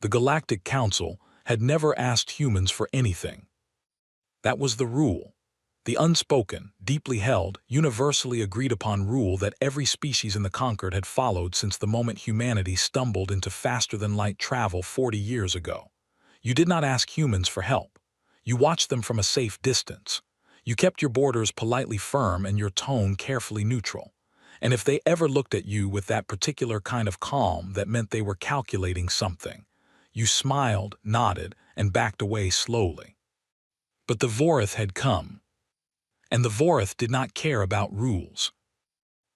The Galactic Council had never asked humans for anything. That was the rule. The unspoken, deeply held, universally agreed upon rule that every species in the Conquered had followed since the moment humanity stumbled into faster-than-light travel 40 years ago. You did not ask humans for help. You watched them from a safe distance. You kept your borders politely firm and your tone carefully neutral. And if they ever looked at you with that particular kind of calm that meant they were calculating something, you smiled, nodded, and backed away slowly. But the Vorith had come. And the Vorith did not care about rules.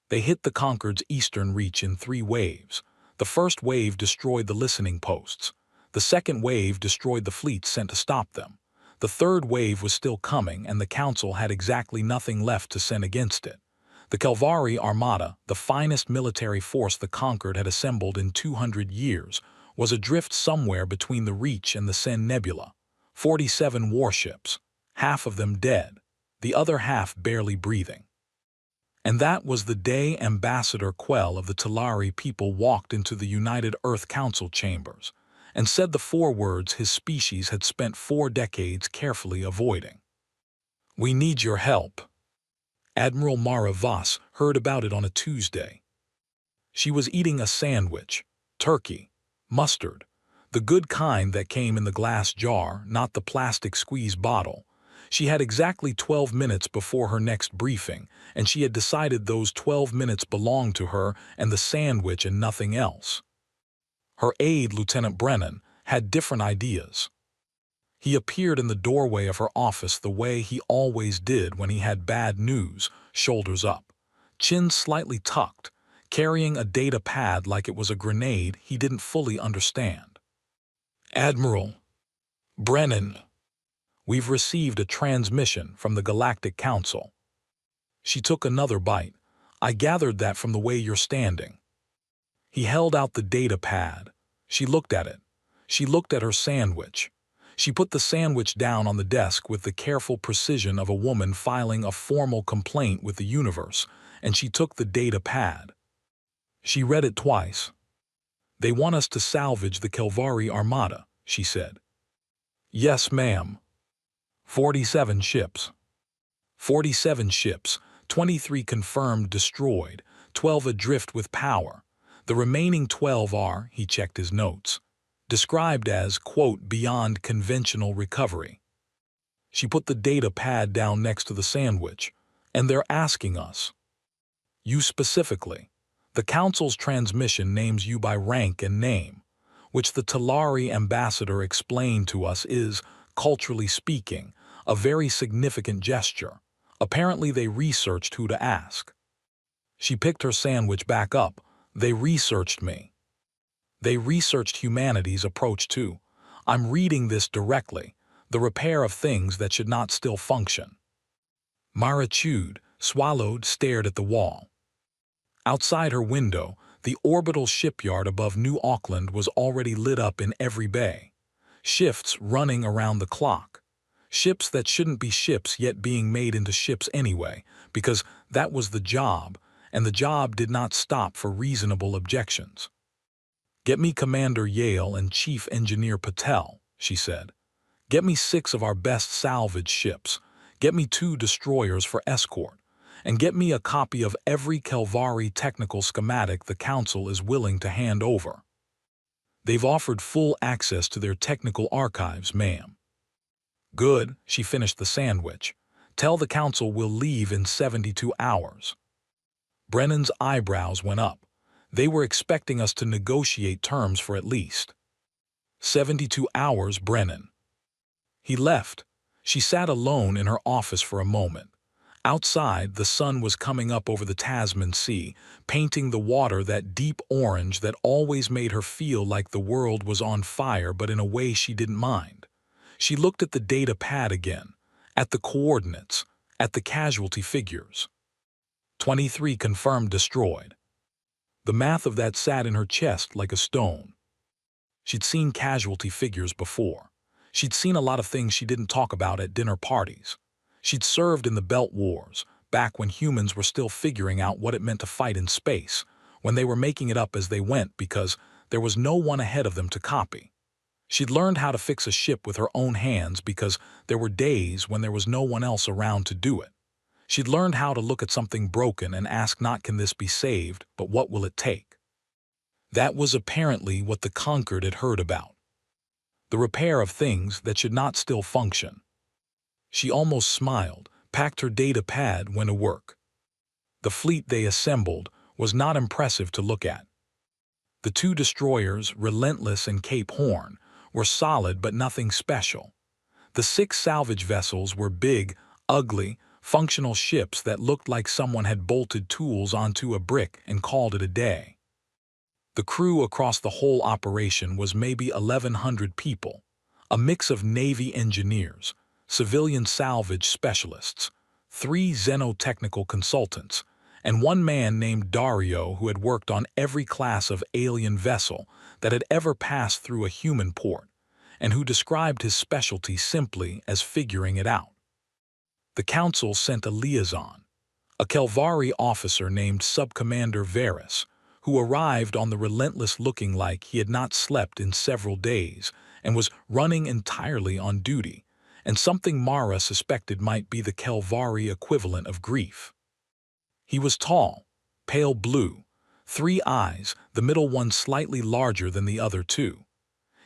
They hit the Conquered's eastern reach in 3 waves. The first wave destroyed the listening posts. The second wave destroyed the fleets sent to stop them. The third wave was still coming, and the Council had exactly nothing left to send against it. The Kelvari Armada, the finest military force the Conquered had assembled in 200 years, was adrift somewhere between the Reach and the Sen Nebula. 47 warships, half of them dead, the other half barely breathing. And that was the day Ambassador Quell of the Talari people walked into the United Earth Council chambers and said the 4 words his species had spent 4 decades carefully avoiding. "We need your help." Admiral Mara Voss heard about it on a Tuesday. She was eating a sandwich, turkey, mustard, the good kind that came in the glass jar, not the plastic squeeze bottle. She had exactly 12 minutes before her next briefing, and she had decided those 12 minutes belonged to her and the sandwich and nothing else. Her aide, Lieutenant Brennan, had different ideas. He appeared in the doorway of her office the way he always did when he had bad news, shoulders up, chin slightly tucked, carrying a data pad like it was a grenade he didn't fully understand. "Admiral Brennan, we've received a transmission from the Galactic Council." She took another bite. "I gathered that from the way you're standing." He held out the data pad. She looked at it. She looked at her sandwich. She put the sandwich down on the desk with the careful precision of a woman filing a formal complaint with the universe, and she took the data pad. She read it twice. "They want us to salvage the Kelvari Armada," she said. "Yes, ma'am." 47 ships. 47 ships, 23 confirmed destroyed, 12 adrift with power. The remaining 12 are, he checked his notes, described as, quote, "beyond conventional recovery." She put the data pad down next to the sandwich. "And they're asking us. You specifically. The Council's transmission names you by rank and name, which the Talari ambassador explained to us is, culturally speaking, a very significant gesture. Apparently they researched who to ask." She picked her sandwich back up. "They researched me. They researched humanity's approach too. I'm reading this directly, the repair of things that should not still function." Mara chewed, swallowed, stared at the wall. Outside her window, the orbital shipyard above New Auckland was already lit up in every bay. Shifts running around the clock. Ships that shouldn't be ships yet being made into ships anyway, because that was the job, and the job did not stop for reasonable objections. "Get me Commander Yale and Chief Engineer Patel," she said. "Get me 6 of our best salvage ships. Get me 2 destroyers for escort. And get me a copy of every Kelvari technical schematic the Council is willing to hand over. They've offered full access to their technical archives, ma'am." "Good," she finished the sandwich. "Tell the Council we'll leave in 72 hours. Brennan's eyebrows went up. They were expecting us to negotiate terms for at least 72 hours, Brennan. He left. She sat alone in her office for a moment. Outside, the sun was coming up over the Tasman Sea, painting the water that deep orange that always made her feel like the world was on fire, but in a way she didn't mind. She looked at the data pad again, at the coordinates, at the casualty figures. 23 confirmed destroyed. The math of that sat in her chest like a stone. She'd seen casualty figures before. She'd seen a lot of things she didn't talk about at dinner parties. She'd served in the Belt Wars, back when humans were still figuring out what it meant to fight in space, when they were making it up as they went because there was no one ahead of them to copy. She'd learned how to fix a ship with her own hands because there were days when there was no one else around to do it. She'd learned how to look at something broken and ask not can this be saved, but what will it take? That was apparently what the Concord had heard about. The repair of things that should not still function. She almost smiled, packed her data pad, went to work. The fleet they assembled was not impressive to look at. The two destroyers, Relentless and Cape Horn, were solid but nothing special. The 6 salvage vessels were big, ugly, functional ships that looked like someone had bolted tools onto a brick and called it a day. The crew across the whole operation was maybe 1,100 people, a mix of Navy engineers, civilian salvage specialists, 3 xenotechnical consultants, and one man named Dario who had worked on every class of alien vessel that had ever passed through a human port, and who described his specialty simply as figuring it out. The council sent a liaison, a Kelvari officer named Subcommander Varus, who arrived on the Relentless looking like he had not slept in several days and was running entirely on duty, and something Mara suspected might be the Kelvari equivalent of grief. He was tall, pale blue, 3 eyes, the middle one slightly larger than the other 2.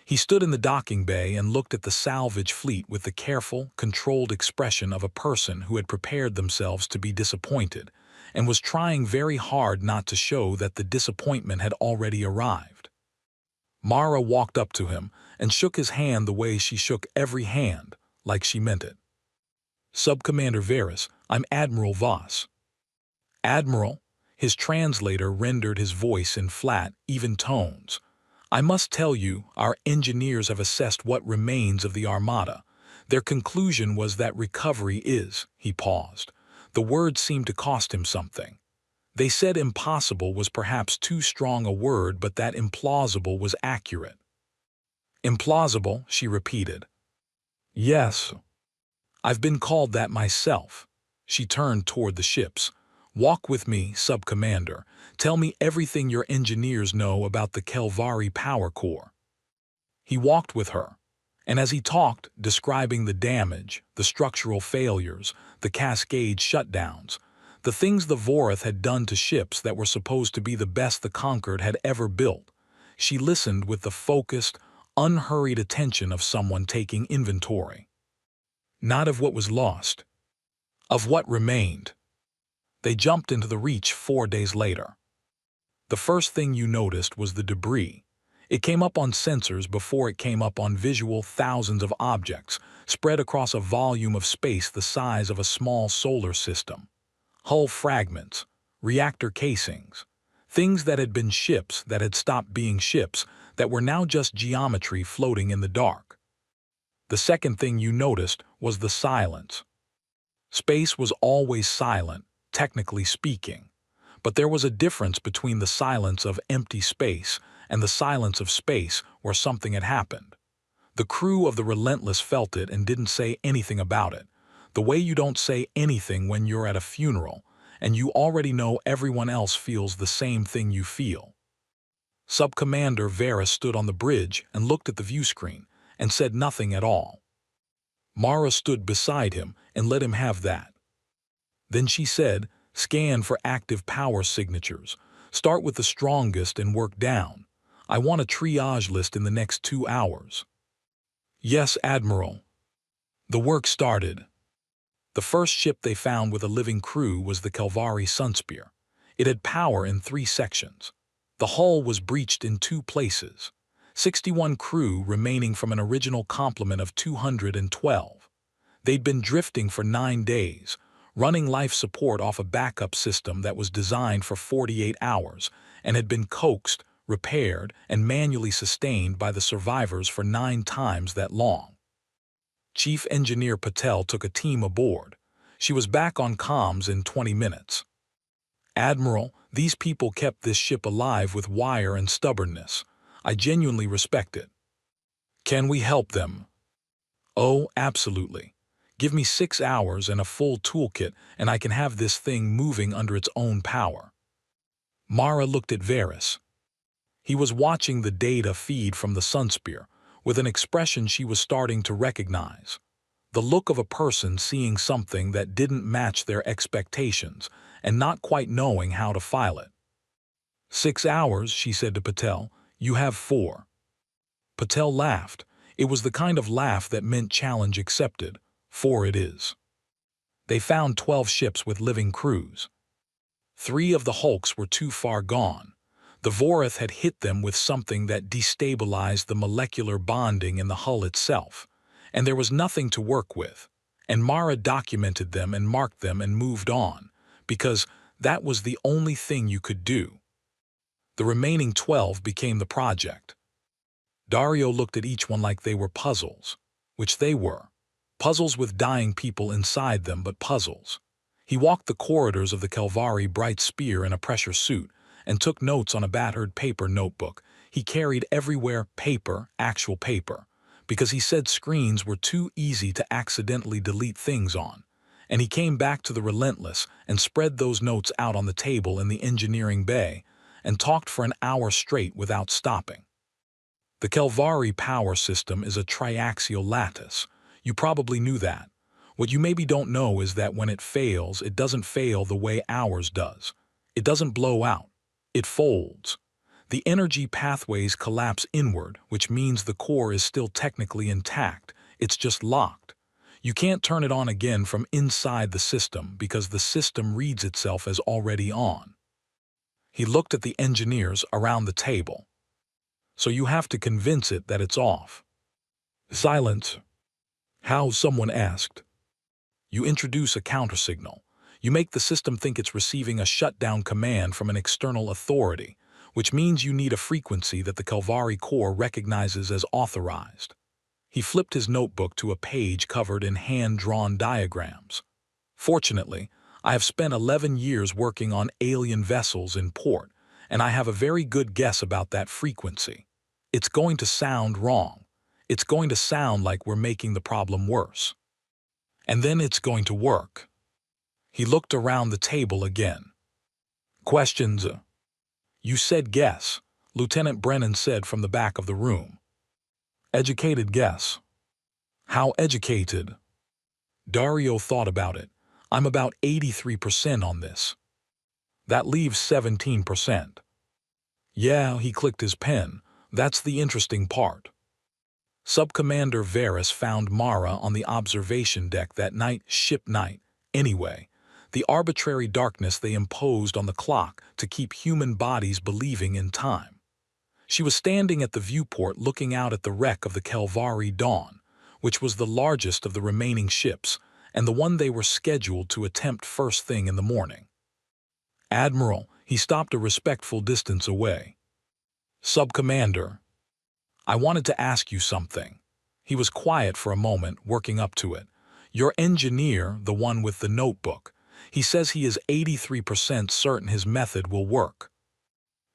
He stood in the docking bay and looked at the salvage fleet with the careful, controlled expression of a person who had prepared themselves to be disappointed and was trying very hard not to show that the disappointment had already arrived. Mara walked up to him and shook his hand the way she shook every hand, like she meant it. "Subcommander Varus, I'm Admiral Voss." "Admiral," his translator rendered his voice in flat, even tones. "I must tell you, our engineers have assessed what remains of the Armada. Their conclusion was that recovery is—" He paused. The word seemed to cost him something. They said impossible was perhaps too strong a word, but that implausible was accurate. "Implausible," she repeated. "Yes. I've been called that myself." She turned toward the ships. "Walk with me, Sub-Commander. Tell me everything your engineers know about the Kelvari Power Core." He walked with her, and as he talked, describing the damage, the structural failures, the cascade shutdowns, the things the Vorath had done to ships that were supposed to be the best the Concord had ever built, she listened with the focused, unhurried attention of someone taking inventory. Not of what was lost, of what remained. They jumped into the Reach 4 days later. The first thing you noticed was the debris. It came up on sensors before it came up on visual. Thousands of objects spread across a volume of space the size of a small solar system. Hull fragments, reactor casings, things that had been ships that had stopped being ships that were now just geometry floating in the dark. The second thing you noticed was the silence. Space was always silent, technically speaking, but there was a difference between the silence of empty space and the silence of space where something had happened. The crew of the Relentless felt it and didn't say anything about it, the way you don't say anything when you're at a funeral and you already know everyone else feels the same thing you feel. Sub-Commander Varus stood on the bridge and looked at the view screen and said nothing at all. Mara stood beside him and let him have that. Then she said, "Scan for active power signatures. Start with the strongest and work down. I want a triage list in the next 2 hours." "Yes, Admiral." The work started. The first ship they found with a living crew was the Kelvari Sunspear. It had power in 3 sections. The hull was breached in 2 places. 61 crew remaining from an original complement of 212. They'd been drifting for 9 days, running life support off a backup system that was designed for 48 hours and had been coaxed, repaired, and manually sustained by the survivors for 9 times that long. Chief Engineer Patel took a team aboard. She was back on comms in 20 minutes. "Admiral, these people kept this ship alive with wire and stubbornness. I genuinely respect it. Can we help them?" "Oh, absolutely. Give me 6 hours and a full toolkit and I can have this thing moving under its own power." Mara looked at Varus. He was watching the data feed from the Sunspear, with an expression she was starting to recognize. The look of a person seeing something that didn't match their expectations and not quite knowing how to file it. 6 hours, she said to Patel. You have 4. Patel laughed. It was the kind of laugh that meant challenge accepted. 4 it is. They found 12 ships with living crews. 3 of the hulks were too far gone. The Vorith had hit them with something that destabilized the molecular bonding in the hull itself, and there was nothing to work with. And Mara documented them and marked them and moved on, because that was the only thing you could do. The remaining 12 became the project. Dario looked at each one like they were puzzles, which they were. Puzzles with dying people inside them, but puzzles. He walked the corridors of the Kelvari bright spear in a pressure suit and took notes on a battered paper notebook. He carried everywhere paper, actual paper, because he said screens were too easy to accidentally delete things on. And he came back to the Relentless and spread those notes out on the table in the engineering bay and talked for an hour straight without stopping. The Kelvari power system is a triaxial lattice. You probably knew that. What you maybe don't know is that when it fails, it doesn't fail the way ours does. It doesn't blow out. It folds. The energy pathways collapse inward, which means the core is still technically intact. It's just locked. You can't turn it on again from inside the system because the system reads itself as already on. He looked at the engineers around the table. So you have to convince it that it's off. Silence. How? Someone asked. You introduce a countersignal. You make the system think it's receiving a shutdown command from an external authority, which means you need a frequency that the Kelvari core recognizes as authorized. He flipped his notebook to a page covered in hand-drawn diagrams. Fortunately, I have spent 11 years working on alien vessels in port, and I have a very good guess about that frequency. It's going to sound wrong. It's going to sound like we're making the problem worse. And then it's going to work. He looked around the table again. Questions? You said guess, Lieutenant Brennan said from the back of the room. Educated guess. How educated? Dario thought about it. I'm about 83% on this. That leaves 17%. Yeah, he clicked his pen. That's the interesting part. Subcommander Varys found Mara on the observation deck that night, ship night. Anyway, the arbitrary darkness they imposed on the clock to keep human bodies believing in time. She was standing at the viewport looking out at the wreck of the Kelvari Dawn, which was the largest of the remaining ships and the one they were scheduled to attempt first thing in the morning. Admiral, he stopped a respectful distance away. Subcommander, I wanted to ask you something. He was quiet for a moment, working up to it. Your engineer, the one with the notebook, he says he is 83% certain his method will work.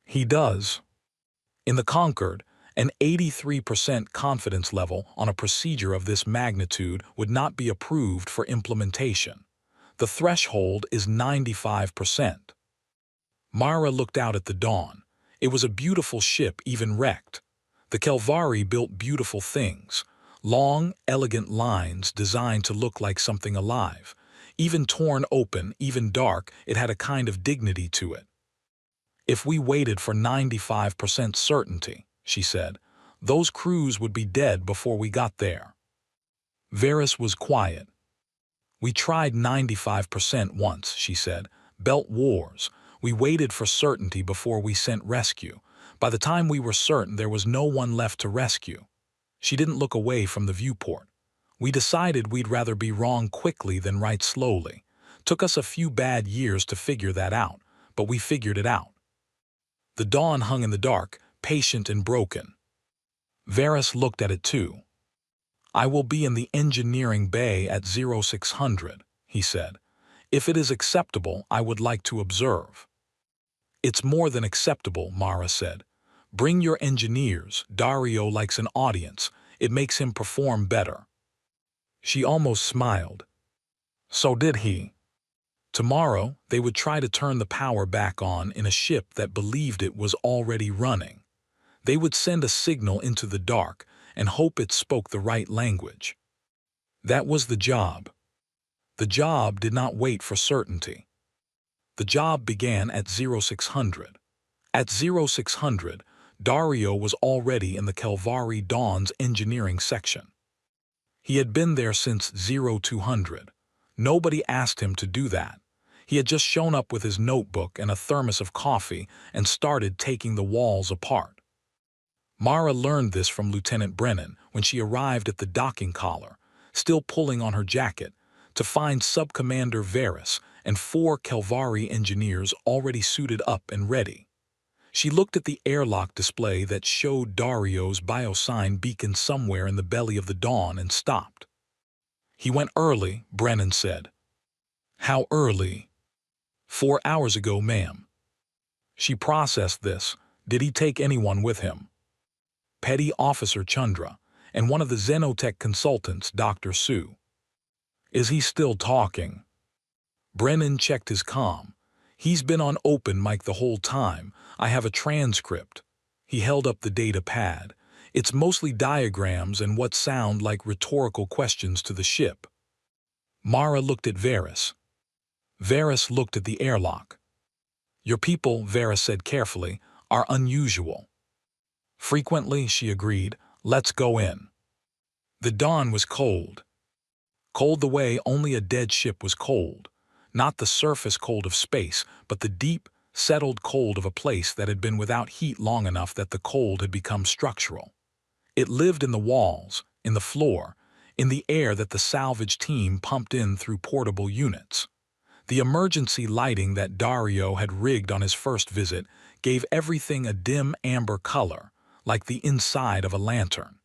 He does. In the Concord, an 83% confidence level on a procedure of this magnitude would not be approved for implementation. The threshold is 95%. Mara looked out at the Dawn. It was a beautiful ship, even wrecked. The Kelvari built beautiful things. Long, elegant lines designed to look like something alive. Even torn open, even dark, it had a kind of dignity to it. If we waited for 95% certainty, she said, those crews would be dead before we got there. Varys was quiet. We tried 95% once, she said. Belt wars. We waited for certainty before we sent rescue. By the time we were certain, there was no one left to rescue. She didn't look away from the viewport. We decided we'd rather be wrong quickly than right slowly. Took us a few bad years to figure that out, but we figured it out. The Dawn hung in the dark, patient and broken. Varys looked at it too. I will be in the engineering bay at 0600, he said. If it is acceptable, I would like to observe. It's more than acceptable, Mara said. Bring your engineers. Dario likes an audience. It makes him perform better. She almost smiled. So did he. Tomorrow, they would try to turn the power back on in a ship that believed it was already running. They would send a signal into the dark, and hope it spoke the right language. That was the job. The job did not wait for certainty. The job began at 0600. At 0600, Dario was already in the Calvari Dawn's engineering section. He had been there since 0200. Nobody asked him to do that. He had just shown up with his notebook and a thermos of coffee and started taking the walls apart. Mara learned this from Lieutenant Brennan when she arrived at the docking collar, still pulling on her jacket, to find Subcommander Veris and 4 Calvari engineers already suited up and ready. She looked at the airlock display that showed Dario's biosign beacon somewhere in the belly of the Dawn and stopped. "He went early," Brennan said. "How early?" "4 hours ago, ma'am." She processed this. Did he take anyone with him? Petty Officer Chandra, and one of the Xenotech consultants, Dr. Sue. Is he still talking? Brennan checked his comm. He's been on open mic the whole time. I have a transcript. He held up the data pad. It's mostly diagrams and what sound like rhetorical questions to the ship. Mara looked at Veris. Veris looked at the airlock. Your people, Veris said carefully, are unusual. Frequently, she agreed. Let's go in. The dawn was cold. Cold the way only a dead ship was cold. Not the surface cold of space, but the deep, settled cold of a place that had been without heat long enough that the cold had become structural. It lived in the walls, in the floor, in the air that the salvage team pumped in through portable units. The emergency lighting that Dario had rigged on his first visit gave everything a dim amber color, like the inside of a lantern.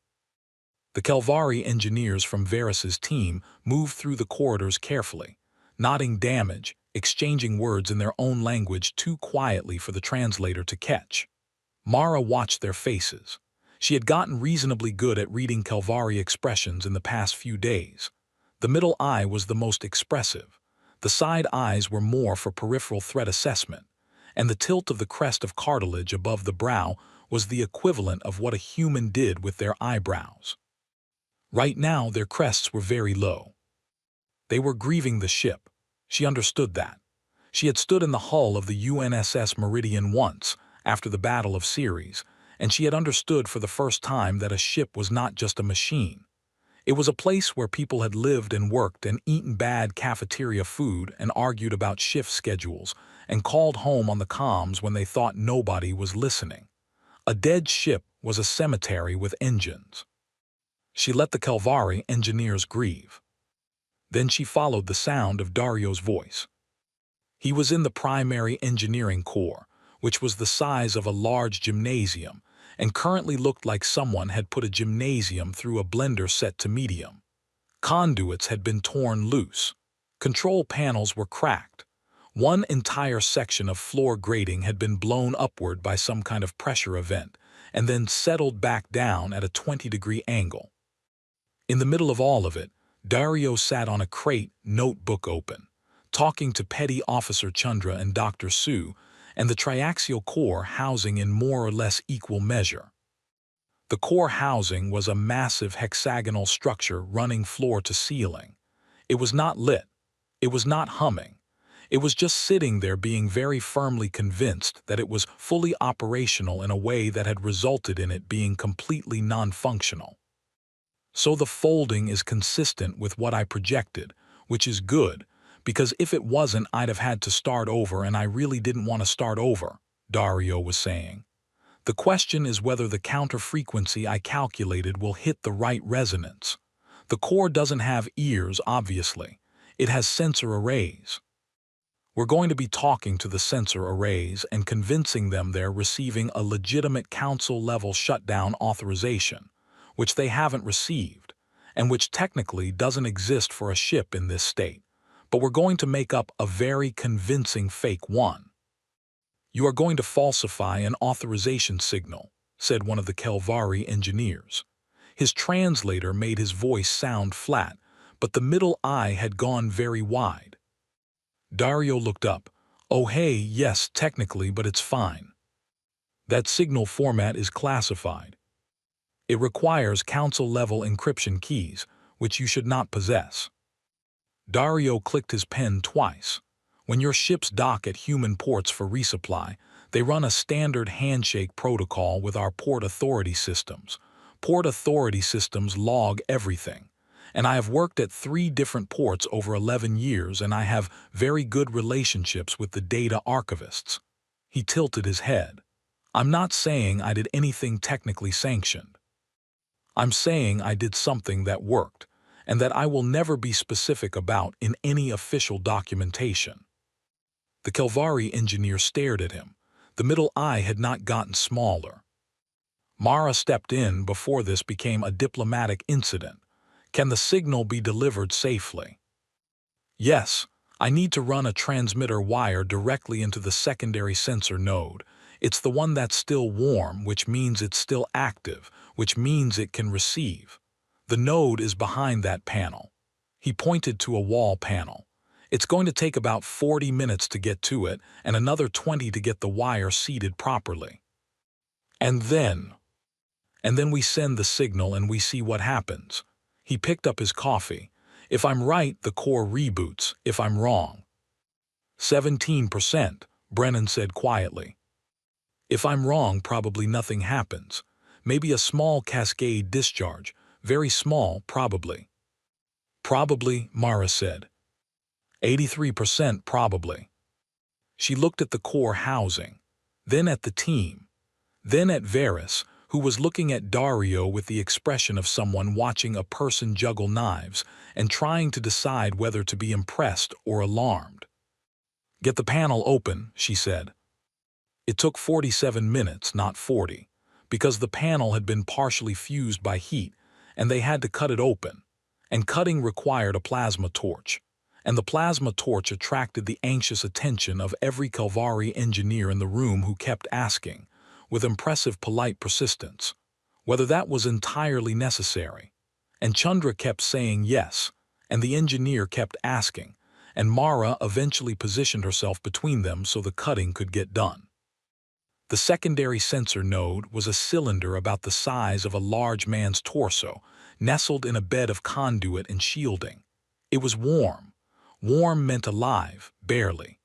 The Calvari engineers from Veris's team moved through the corridors carefully, noting damage, exchanging words in their own language too quietly for the translator to catch. Mara watched their faces. She had gotten reasonably good at reading Calvari expressions in the past few days. The middle eye was the most expressive. The side eyes were more for peripheral threat assessment, and the tilt of the crest of cartilage above the brow was the equivalent of what a human did with their eyebrows. Right now, their crests were very low. They were grieving the ship. She understood that. She had stood in the hull of the UNSS Meridian once, after the Battle of Ceres, and she had understood for the first time that a ship was not just a machine. It was a place where people had lived and worked and eaten bad cafeteria food and argued about shift schedules and called home on the comms when they thought nobody was listening. A dead ship was a cemetery with engines. She let the Calvari engineers grieve. Then she followed the sound of Dario's voice. He was in the primary engineering corps, which was the size of a large gymnasium, and currently looked like someone had put a gymnasium through a blender set to medium. Conduits had been torn loose. Control panels were cracked. One entire section of floor grating had been blown upward by some kind of pressure event, and then settled back down at a 20-degree angle. In the middle of all of it, Dario sat on a crate, notebook open, talking to Petty Officer Chandra and Dr. Sue, and the triaxial core housing in more or less equal measure. The core housing was a massive hexagonal structure running floor to ceiling. It was not lit. It was not humming. It was just sitting there being very firmly convinced that it was fully operational in a way that had resulted in it being completely non-functional. So the folding is consistent with what I projected, which is good, because if it wasn't, I'd have had to start over, and I really didn't want to start over, Dario was saying. The question is whether the counter frequency I calculated will hit the right resonance. The core doesn't have ears, obviously. It has sensor arrays. We're going to be talking to the sensor arrays and convincing them they're receiving a legitimate council-level shutdown authorization, which they haven't received, and which technically doesn't exist for a ship in this state. But we're going to make up a very convincing fake one. You are going to falsify an authorization signal, said one of the Calvari engineers. His translator made his voice sound flat, but the middle eye had gone very wide. Dario looked up. Oh hey, yes, technically, but it's fine. That signal format is classified. It requires council-level encryption keys, which you should not possess. Dario clicked his pen twice. When your ships dock at human ports for resupply, they run a standard handshake protocol with our port authority systems. Port authority systems log everything. And I have worked at 3 different ports over 11 years, and I have very good relationships with the data archivists. He tilted his head. I'm not saying I did anything technically sanctioned. I'm saying I did something that worked, and that I will never be specific about in any official documentation. The Kelvari engineer stared at him. The middle eye had not gotten smaller. Mara stepped in before this became a diplomatic incident. Can the signal be delivered safely? Yes, I need to run a transmitter wire directly into the secondary sensor node. It's the one that's still warm, which means it's still active, which means it can receive. The node is behind that panel. He pointed to a wall panel. It's going to take about 40 minutes to get to it and another 20 to get the wire seated properly. And then we send the signal and we see what happens. He picked up his coffee. If I'm right, the core reboots. If I'm wrong, 17%, Brennan said quietly. If I'm wrong, probably nothing happens. Maybe a small cascade discharge. Very small, probably. Probably, Mara said. 83% probably. She looked at the core housing, then at the team, then at Varys, who was looking at Dario with the expression of someone watching a person juggle knives and trying to decide whether to be impressed or alarmed. Get the panel open, she said. It took 47 minutes, not 40, because the panel had been partially fused by heat, and they had to cut it open, and cutting required a plasma torch. And the plasma torch attracted the anxious attention of every Kelvari engineer in the room who kept asking, with impressive polite persistence, whether that was entirely necessary. And Chandra kept saying yes, and the engineer kept asking, and Mara eventually positioned herself between them so the cutting could get done. The secondary sensor node was a cylinder about the size of a large man's torso, nestled in a bed of conduit and shielding. It was warm. Warm meant alive, barely.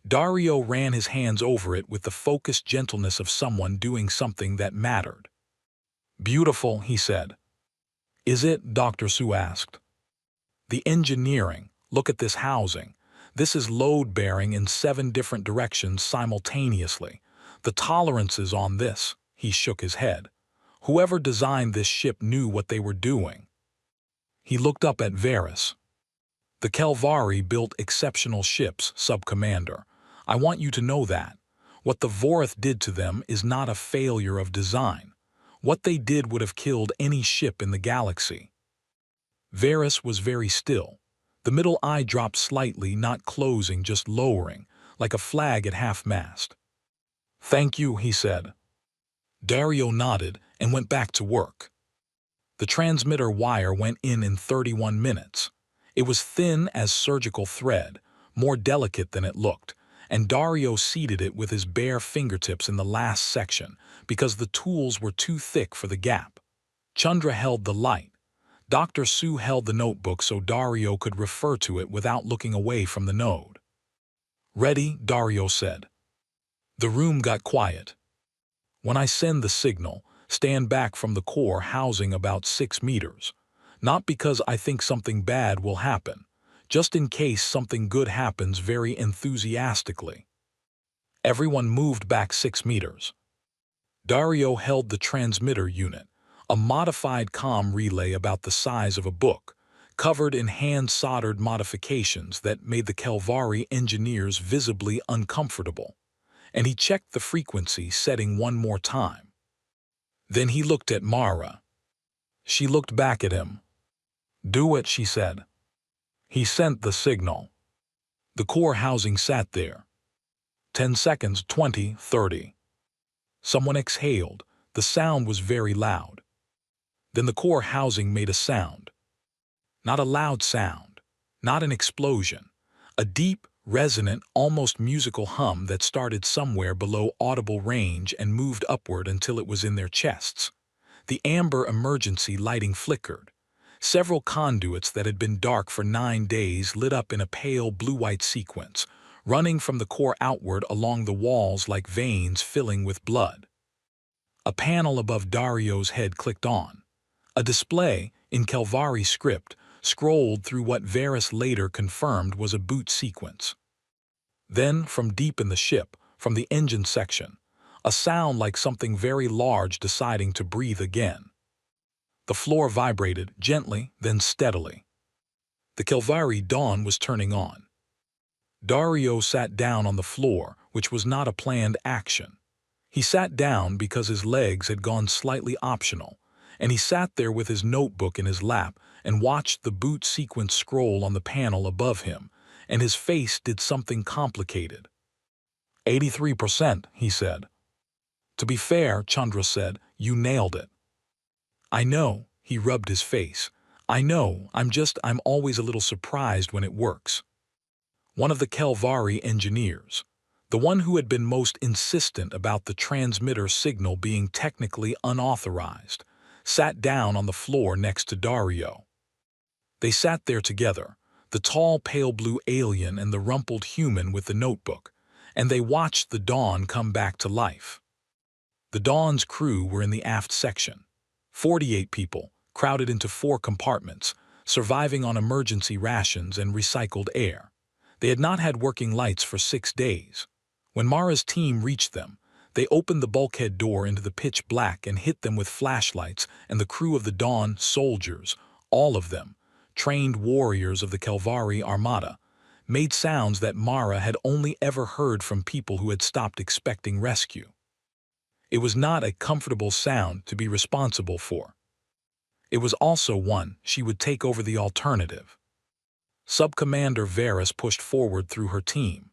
Dario ran his hands over it with the focused gentleness of someone doing something that mattered. Beautiful, he said. Is it? Dr. Sue asked. The engineering, look at this housing. This is load-bearing in 7 different directions simultaneously. The tolerances on this, he shook his head. Whoever designed this ship knew what they were doing. He looked up at Varys. The Kelvari built exceptional ships, Sub-Commander. I want you to know that. What the Vorith did to them is not a failure of design. What they did would have killed any ship in the galaxy. Varys was very still. The middle eye dropped slightly, not closing, just lowering, like a flag at half-mast. Thank you, he said. Dario nodded and went back to work. The transmitter wire went in 31 minutes. It was thin as surgical thread, more delicate than it looked, and Dario seated it with his bare fingertips in the last section because the tools were too thick for the gap. Chandra held the light. Dr. Sue held the notebook so Dario could refer to it without looking away from the node. Ready, Dario said. The room got quiet. When I send the signal, stand back from the core housing about 6 meters. Not because I think something bad will happen, just in case something good happens very enthusiastically. Everyone moved back 6 meters. Dario held the transmitter unit, a modified comm relay about the size of a book, covered in hand-soldered modifications that made the Kelvari engineers visibly uncomfortable, and he checked the frequency setting one more time. Then he looked at Mara. She looked back at him. Do it, she said. He sent the signal. The core housing sat there. 10 seconds, 20, 30. Someone exhaled. The sound was very loud. Then the core housing made a sound. Not a loud sound, not an explosion. A deep, resonant, almost musical hum that started somewhere below audible range and moved upward until it was in their chests. The amber emergency lighting flickered. Several conduits that had been dark for 9 days lit up in a pale blue-white sequence, running from the core outward along the walls like veins filling with blood. A panel above Dario's head clicked on. A display, in Kelvari script, scrolled through what Varys later confirmed was a boot sequence. Then, from deep in the ship, from the engine section, a sound like something very large deciding to breathe again. The floor vibrated, gently, then steadily. The Kelvari dawn was turning on. Dario sat down on the floor, which was not a planned action. He sat down because his legs had gone slightly optional, and he sat there with his notebook in his lap and watched the boot sequence scroll on the panel above him, and his face did something complicated. 83%, he said. To be fair, Chandra said, you nailed it. I know, he rubbed his face. I know, I'm always a little surprised when it works. One of the Kelvari engineers, the one who had been most insistent about the transmitter signal being technically unauthorized, sat down on the floor next to Dario. They sat there together, the tall pale blue alien and the rumpled human with the notebook, and they watched the Dawn come back to life. The Dawn's crew were in the aft section. 48 people, crowded into 4 compartments, surviving on emergency rations and recycled air. They had not had working lights for 6 days. When Mara's team reached them, they opened the bulkhead door into the pitch black and hit them with flashlights, and the crew of the Dawn, soldiers, all of them, trained warriors of the Kelvari Armada, made sounds that Mara had only ever heard from people who had stopped expecting rescue. It was not a comfortable sound to be responsible for. It was also one she would take over the alternative. Sub-Commander Varys pushed forward through her team.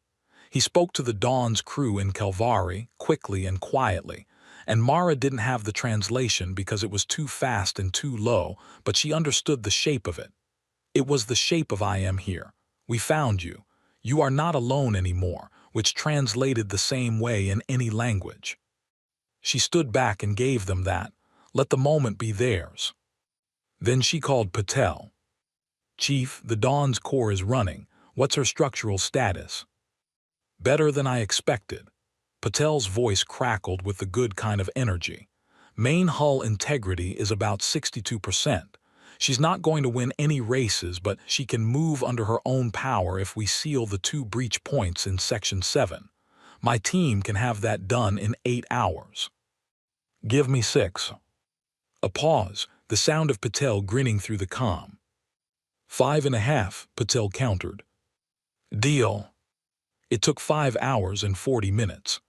He spoke to the Dawn's crew in Kelvari, quickly and quietly, and Mara didn't have the translation because it was too fast and too low, but she understood the shape of it. It was the shape of I am here. We found you. You are not alone anymore, which translated the same way in any language. She stood back and gave them that. Let the moment be theirs. Then she called Patel. Chief, the Dawn's core is running. What's her structural status? Better than I expected. Patel's voice crackled with the good kind of energy. Main hull integrity is about 62%. She's not going to win any races, but she can move under her own power if we seal the 2 breach points in Section 7. My team can have that done in 8 hours. Give me 6. A pause, the sound of Patel grinning through the comm. 5.5, Patel countered. Deal. It took 5 hours and 40 minutes.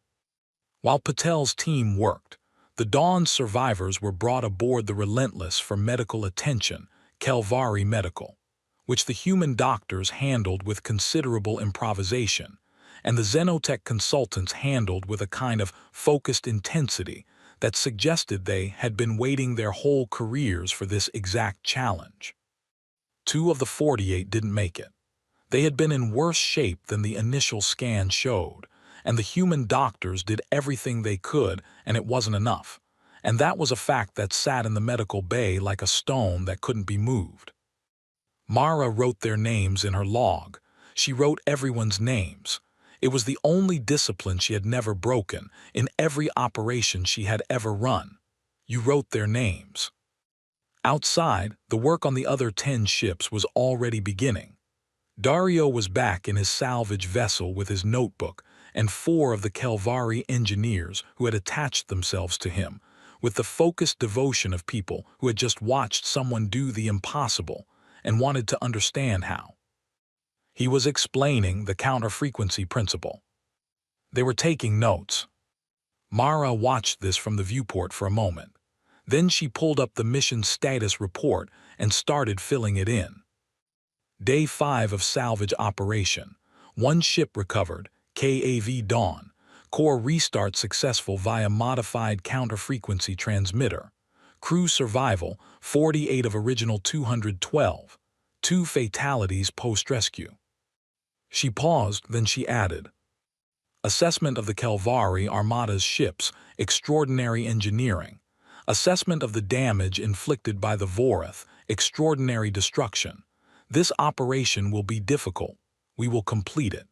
While Patel's team worked, the Dawn's survivors were brought aboard the Relentless for medical attention, Kelvari Medical, which the human doctors handled with considerable improvisation, and the Xenotech consultants handled with a kind of focused intensity that suggested they had been waiting their whole careers for this exact challenge. 2 of the 48 didn't make it. They had been in worse shape than the initial scan showed, and the human doctors did everything they could, and it wasn't enough. And that was a fact that sat in the medical bay like a stone that couldn't be moved. Mara wrote their names in her log. She wrote everyone's names. It was the only discipline she had never broken in every operation she had ever run. You wrote their names. Outside, the work on the other 10 ships was already beginning. Dario was back in his salvage vessel with his notebook and 4 of the Kelvari engineers who had attached themselves to him, with the focused devotion of people who had just watched someone do the impossible and wanted to understand how. He was explaining the counter-frequency principle. They were taking notes. Mara watched this from the viewport for a moment. Then she pulled up the mission status report and started filling it in. Day 5 of salvage operation. 1 ship recovered, KAV Dawn. Core restart successful via modified counter-frequency transmitter. Crew survival, 48 of original 212. 2 fatalities post-rescue. She paused, then she added. Assessment of the Kelvari Armada's ships, extraordinary engineering. Assessment of the damage inflicted by the Vorith, extraordinary destruction. This operation will be difficult. We will complete it.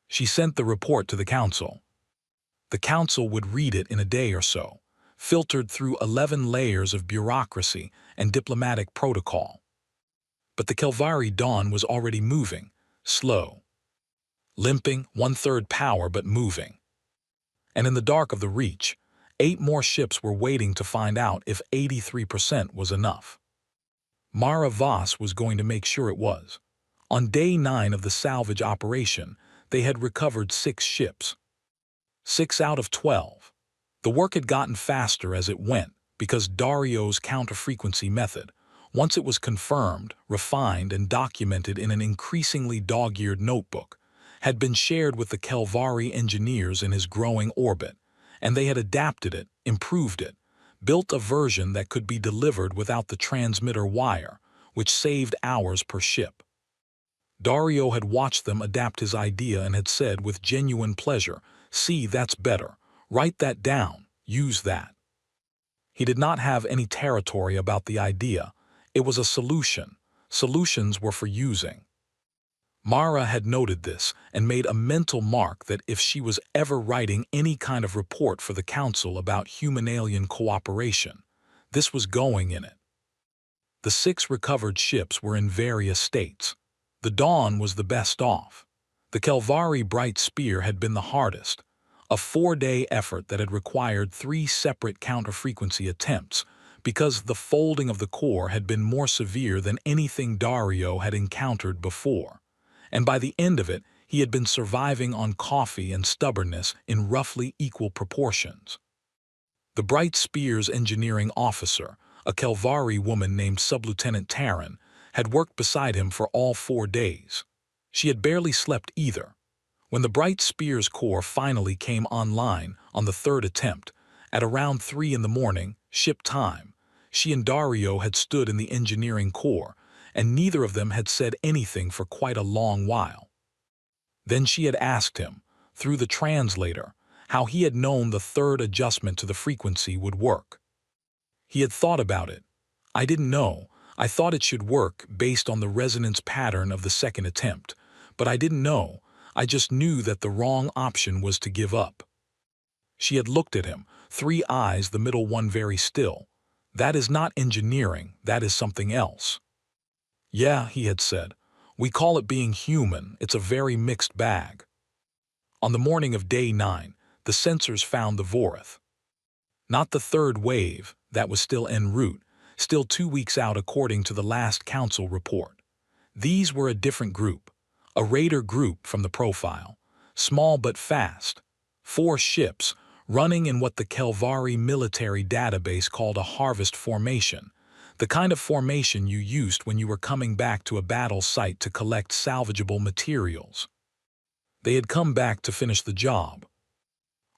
She sent the report to the council. The council would read it in a day or so, filtered through 11 layers of bureaucracy and diplomatic protocol. But the Kelvari Dawn was already moving, slow, limping, one-third power but moving. And in the dark of the Reach, 8 more ships were waiting to find out if 83% was enough. Mara Voss was going to make sure it was. On day 9 of the salvage operation, they had recovered 6 ships. 6 out of 12. The work had gotten faster as it went because Dario's counter-frequency method, once it was confirmed, refined, and documented in an increasingly dog-eared notebook, had been shared with the Kelvari engineers in his growing orbit, and they had adapted it, improved it, built a version that could be delivered without the transmitter wire, which saved hours per ship. Dario had watched them adapt his idea and had said with genuine pleasure, "See, that's better. Write that down. Use that." He did not have any territory about the idea. It was a solution. Solutions were for using. Mara had noted this and made a mental mark that if she was ever writing any kind of report for the council about human-alien cooperation, this was going in it. The 6 recovered ships were in various states. The Dawn was the best off. The Kelvari Bright Spear had been the hardest, a 4-day effort that had required 3 separate counter-frequency attempts because the folding of the core had been more severe than anything Dario had encountered before. And by the end of it, he had been surviving on coffee and stubbornness in roughly equal proportions. The Bright Spear's engineering officer, a Kelvari woman named Sublieutenant Taryn, had worked beside him for all 4 days. She had barely slept either. When the Bright Spear's core finally came online on the 3rd attempt, at around 3 in the morning, ship time, she and Dario had stood in the engineering core, and neither of them had said anything for quite a long while. Then she had asked him, through the translator, how he had known the 3rd adjustment to the frequency would work. He had thought about it. "I didn't know. I thought it should work based on the resonance pattern of the 2nd attempt, but I didn't know. I just knew that the wrong option was to give up." She had looked at him, 3 eyes, the middle one very still. "That is not engineering, that is something else." "Yeah," he had said. "We call it being human. It's a very mixed bag." On the morning of day 9, the sensors found the Vorith. Not the 3rd wave, that was still en route, still 2 weeks out according to the last council report. These were a different group, a raider group from the profile, small but fast, 4 ships, running in what the Kelvari military database called a harvest formation, the kind of formation you used when you were coming back to a battle site to collect salvageable materials. They had come back to finish the job.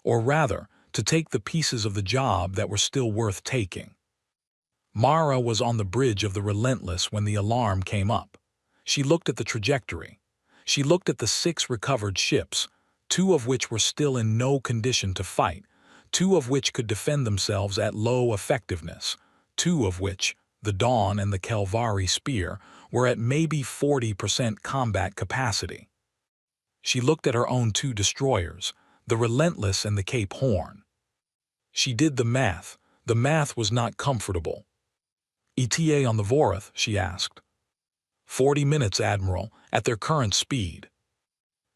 Or rather, to take the pieces of the job that were still worth taking. Mara was on the bridge of the Relentless when the alarm came up. She looked at the trajectory. She looked at the 6 recovered ships, 2 of which were still in no condition to fight, 2 of which could defend themselves at low effectiveness, 2 of which, the Dawn and the Kelvari Spear, were at maybe 40% combat capacity. She looked at her own 2 destroyers, the Relentless and the Cape Horn. She did the math. The math was not comfortable. "ETA on the Vorith?" she asked. 40 minutes, Admiral, at their current speed."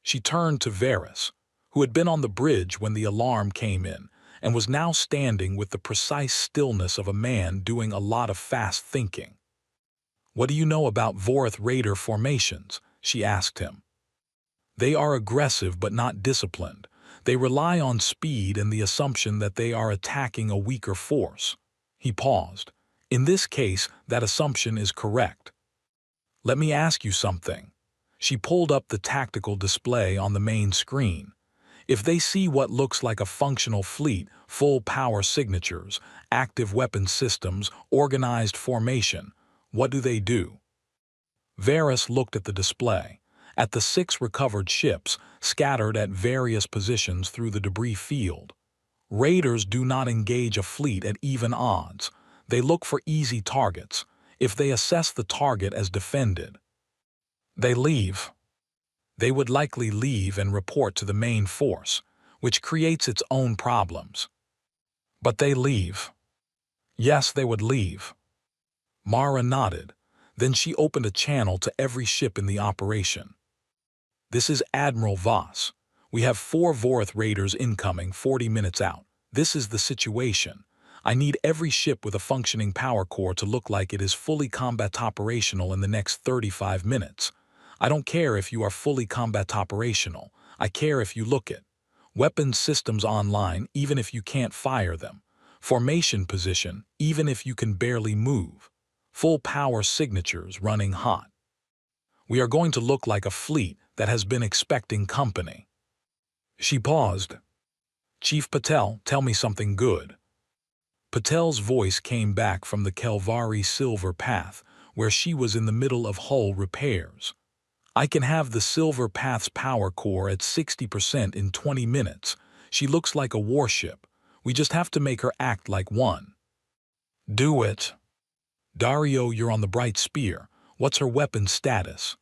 She turned to Varys, who had been on the bridge when the alarm came in and was now standing with the precise stillness of a man doing a lot of fast thinking. "What do you know about Vorith raider formations?" she asked him. "They are aggressive but not disciplined. They rely on speed and the assumption that they are attacking a weaker force." He paused. "In this case, that assumption is correct. Let me ask you something." She pulled up the tactical display on the main screen. "If they see what looks like a functional fleet, full power signatures, active weapons systems, organized formation, what do they do?" Varys looked at the display, at the 6 recovered ships scattered at various positions through the debris field. Raiders do not engage a fleet at even odds. They look for easy targets. If they assess the target as defended, they leave. They would likely leave and report to the main force, which creates its own problems. But they leave. Yes, they would leave. Mara nodded. Then she opened a channel to every ship in the operation. This is Admiral Voss. We have 4 Vorath raiders incoming 40 minutes out. This is the situation. I need every ship with a functioning power core to look like it is fully combat operational in the next 35 minutes. I don't care if you are fully combat operational. I care if you look it. Weapons systems online, even if you can't fire them. Formation position, even if you can barely move. Full power signatures running hot. We are going to look like a fleet that has been expecting company. She paused. Chief Patel, tell me something good. Patel's voice came back from the Kelvari Silver Path, where she was in the middle of hull repairs. I can have the Silver Path's power core at 60% in 20 minutes. She looks like a warship. We just have to make her act like one. Do it. Dario, you're on the Bright Spear. What's her weapon status?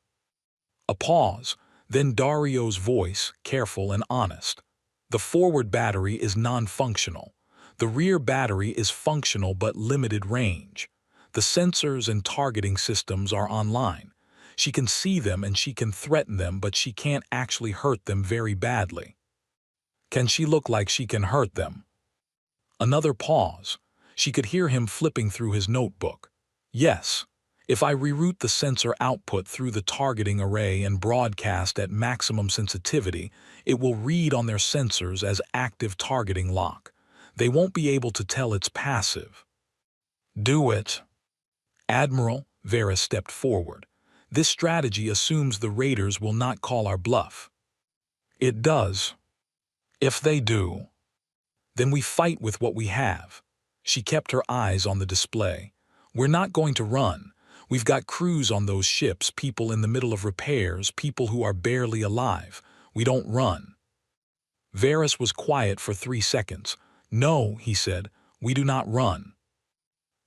A pause, then Dario's voice, careful and honest. The forward battery is non-functional. The rear battery is functional but limited range. The sensors and targeting systems are online. She can see them and she can threaten them, but she can't actually hurt them very badly. Can she look like she can hurt them? Another pause. She could hear him flipping through his notebook. Yes. If I reroute the sensor output through the targeting array and broadcast at maximum sensitivity, it will read on their sensors as active targeting lock. They won't be able to tell it's passive. Do it. Admiral, Vera stepped forward. This strategy assumes the raiders will not call our bluff. It does. If they do, then we fight with what we have. She kept her eyes on the display. We're not going to run. We've got crews on those ships, people in the middle of repairs, people who are barely alive. We don't run. Varys was quiet for 3 seconds. No, he said, we do not run.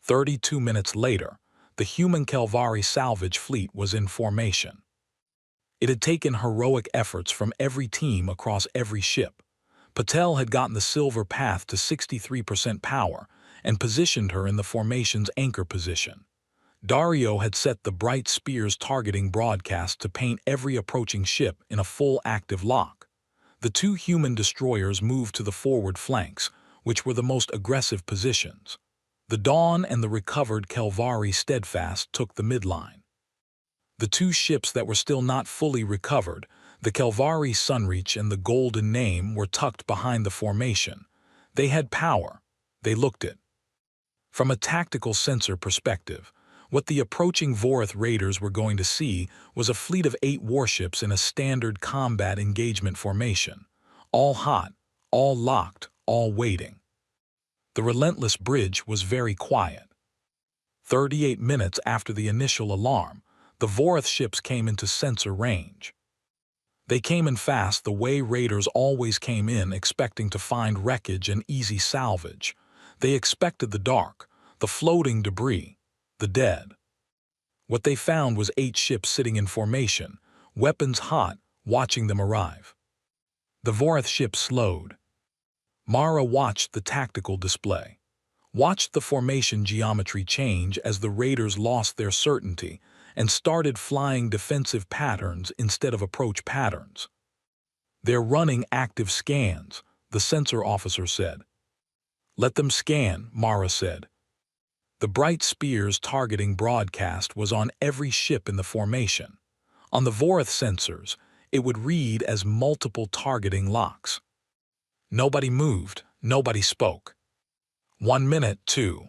32 minutes later, the human Kelvari salvage fleet was in formation. It had taken heroic efforts from every team across every ship. Patel had gotten the Silver Path to 63% power and positioned her in the formation's anchor position. Dario had set the Bright Spear's targeting broadcast to paint every approaching ship in a full active lock. The 2 human destroyers moved to the forward flanks, which were the most aggressive positions. The Dawn and the recovered Kelvari Steadfast took the midline. The 2 ships that were still not fully recovered, the Kelvari Sunreach and the Golden Name, were tucked behind the formation. They had power. They looked it. From a tactical sensor perspective, what the approaching Vorath raiders were going to see was a fleet of 8 warships in a standard combat engagement formation. All hot, all locked, all waiting. The Relentless Bridge was very quiet. 38 minutes after the initial alarm, the Vorath ships came into sensor range. They came in fast the way raiders always came in, expecting to find wreckage and easy salvage. They expected the dark, the floating debris, the dead. What they found was 8 ships sitting in formation, weapons hot, watching them arrive. The Vorath ship slowed. Mara watched the tactical display, watched the formation geometry change as the raiders lost their certainty and started flying defensive patterns instead of approach patterns. They're running active scans, the sensor officer said. Let them scan, Mara said. The Bright Spear's targeting broadcast was on every ship in the formation. On the Vorath sensors, it would read as multiple targeting locks. Nobody moved, nobody spoke. 1 minute, 2.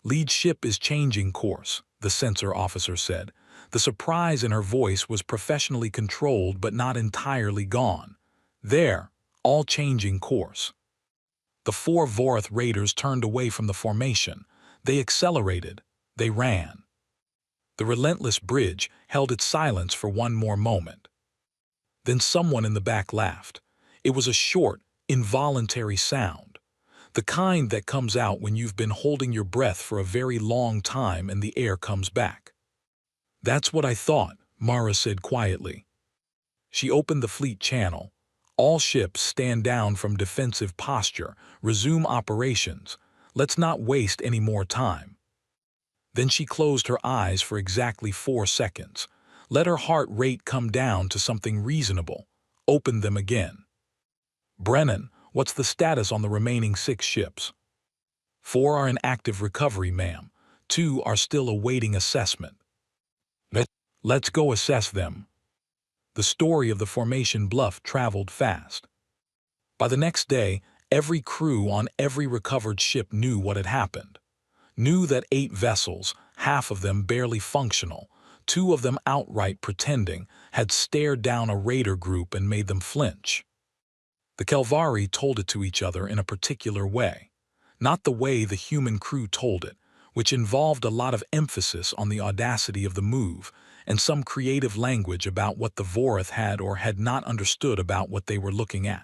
Lead ship is changing course, the sensor officer said. The surprise in her voice was professionally controlled but not entirely gone. There, all changing course. The 4 Vorath raiders turned away from the formation. They accelerated. They ran. The Relentless Bridge held its silence for 1 more moment. Then someone in the back laughed. It was a short, involuntary sound. The kind that comes out when you've been holding your breath for a very long time and the air comes back. That's what I thought, Mara said quietly. She opened the fleet channel. All ships stand down from defensive posture, resume operations. Let's not waste any more time. Then she closed her eyes for exactly 4 seconds. Let her heart rate come down to something reasonable. Opened them again. Brennan, what's the status on the remaining 6 ships? 4 are in active recovery, ma'am. 2 are still awaiting assessment. Let's go assess them. The story of the formation bluff traveled fast. By the next day, every crew on every recovered ship knew what had happened. Knew that 8 vessels, half of them barely functional, 2 of them outright pretending, had stared down a raider group and made them flinch. The Kelvari told it to each other in a particular way. Not the way the human crew told it, which involved a lot of emphasis on the audacity of the move and some creative language about what the Vorath had or had not understood about what they were looking at.